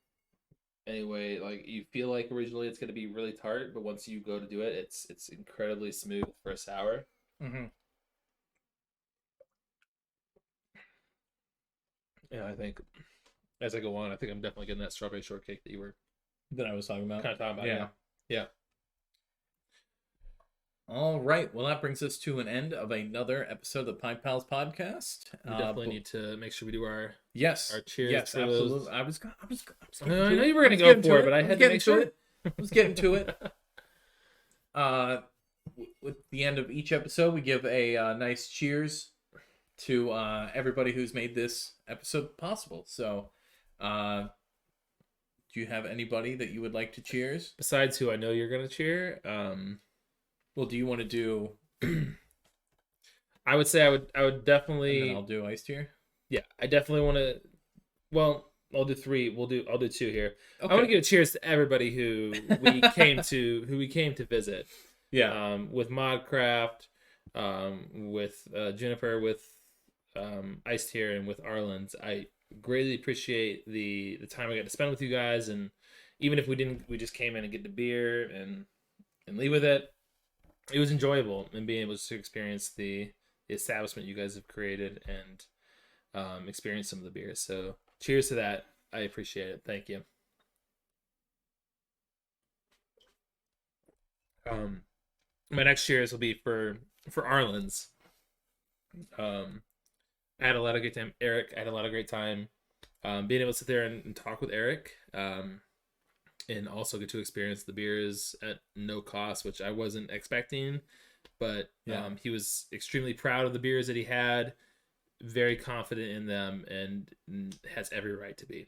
any way like you feel like originally it's going to be really tart, but once you go to do it, it's incredibly smooth for a sour. Yeah, I think as I go on, I think I'm definitely getting that strawberry shortcake that I was talking about. Kind of talking about. Yeah. All right. Well, that brings us to an end of another episode of the Pint Pals Podcast. We definitely need to make sure we do our our cheers. Yes, absolutely. I was I know you were going to go for it, but I had to make sure. I was getting to it. With the end of each episode, we give a nice cheers to everybody who's made this episode possible. So, do you have anybody that you would like to cheers? Besides who I know you're going to cheer? Well, do you want to do... I would say I would definitely... And then I'll do Aistear? Yeah, I definitely want to... Well, I'll do 3. I'll do 2 here. Okay. I want to give a cheers to everybody who we came to visit. Yeah. With Modcraft, with Jennifer, with Aistear, and with Arlyn. I greatly appreciate the time I got to spend with you guys, and even if we just came in and get the beer and leave with it. It was enjoyable and being able to experience the establishment you guys have created and experience some of the beers. So cheers to that. I appreciate it. Thank you. My next cheers will be for Arlyn's. I had a lot of great time. Eric, I had a lot of great time being able to sit there and talk with Eric. And also get to experience the beers at no cost, which I wasn't expecting. But he was extremely proud of the beers that he had, very confident in them, and has every right to be.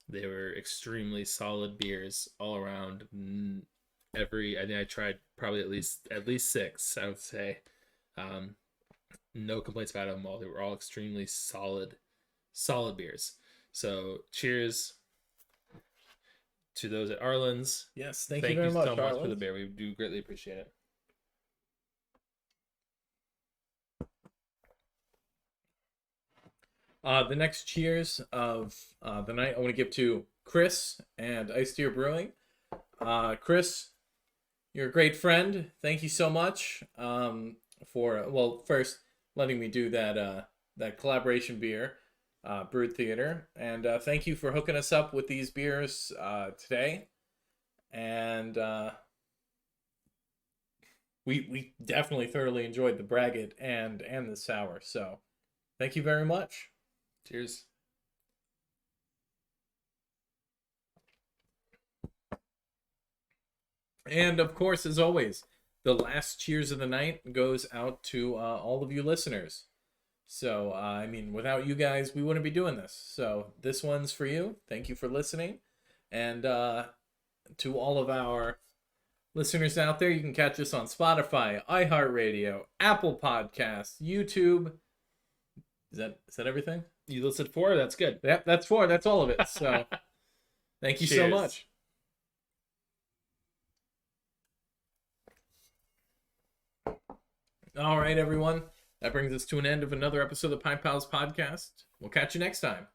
They were extremely solid beers all around. I think I tried probably at least 6, I would say. No complaints about them all. They were all extremely solid beers. So cheers to those at Arlyn's. Yes, thank you very much, so much Arlyn. for the beer. We do greatly appreciate it. The next cheers of the night I want to give to Chris and Aistear Brewing. Chris, you're a great friend. Thank you so much for first letting me do that collaboration beer. Brewed Theater, and thank you for hooking us up with these beers today. And we definitely thoroughly enjoyed the braggot and the sour. So thank you very much. Cheers. And of course, as always, the last cheers of the night goes out to all of you listeners. So, I mean, without you guys, we wouldn't be doing this. So, this one's for you. Thank you for listening. And to all of our listeners out there, you can catch us on Spotify, iHeartRadio, Apple Podcasts, YouTube. Is that everything? You listed 4? That's good. Yep, that's 4. That's all of it. So, thank you so much. All right, everyone. That brings us to an end of another episode of the Pint Pals Podcast. We'll catch you next time.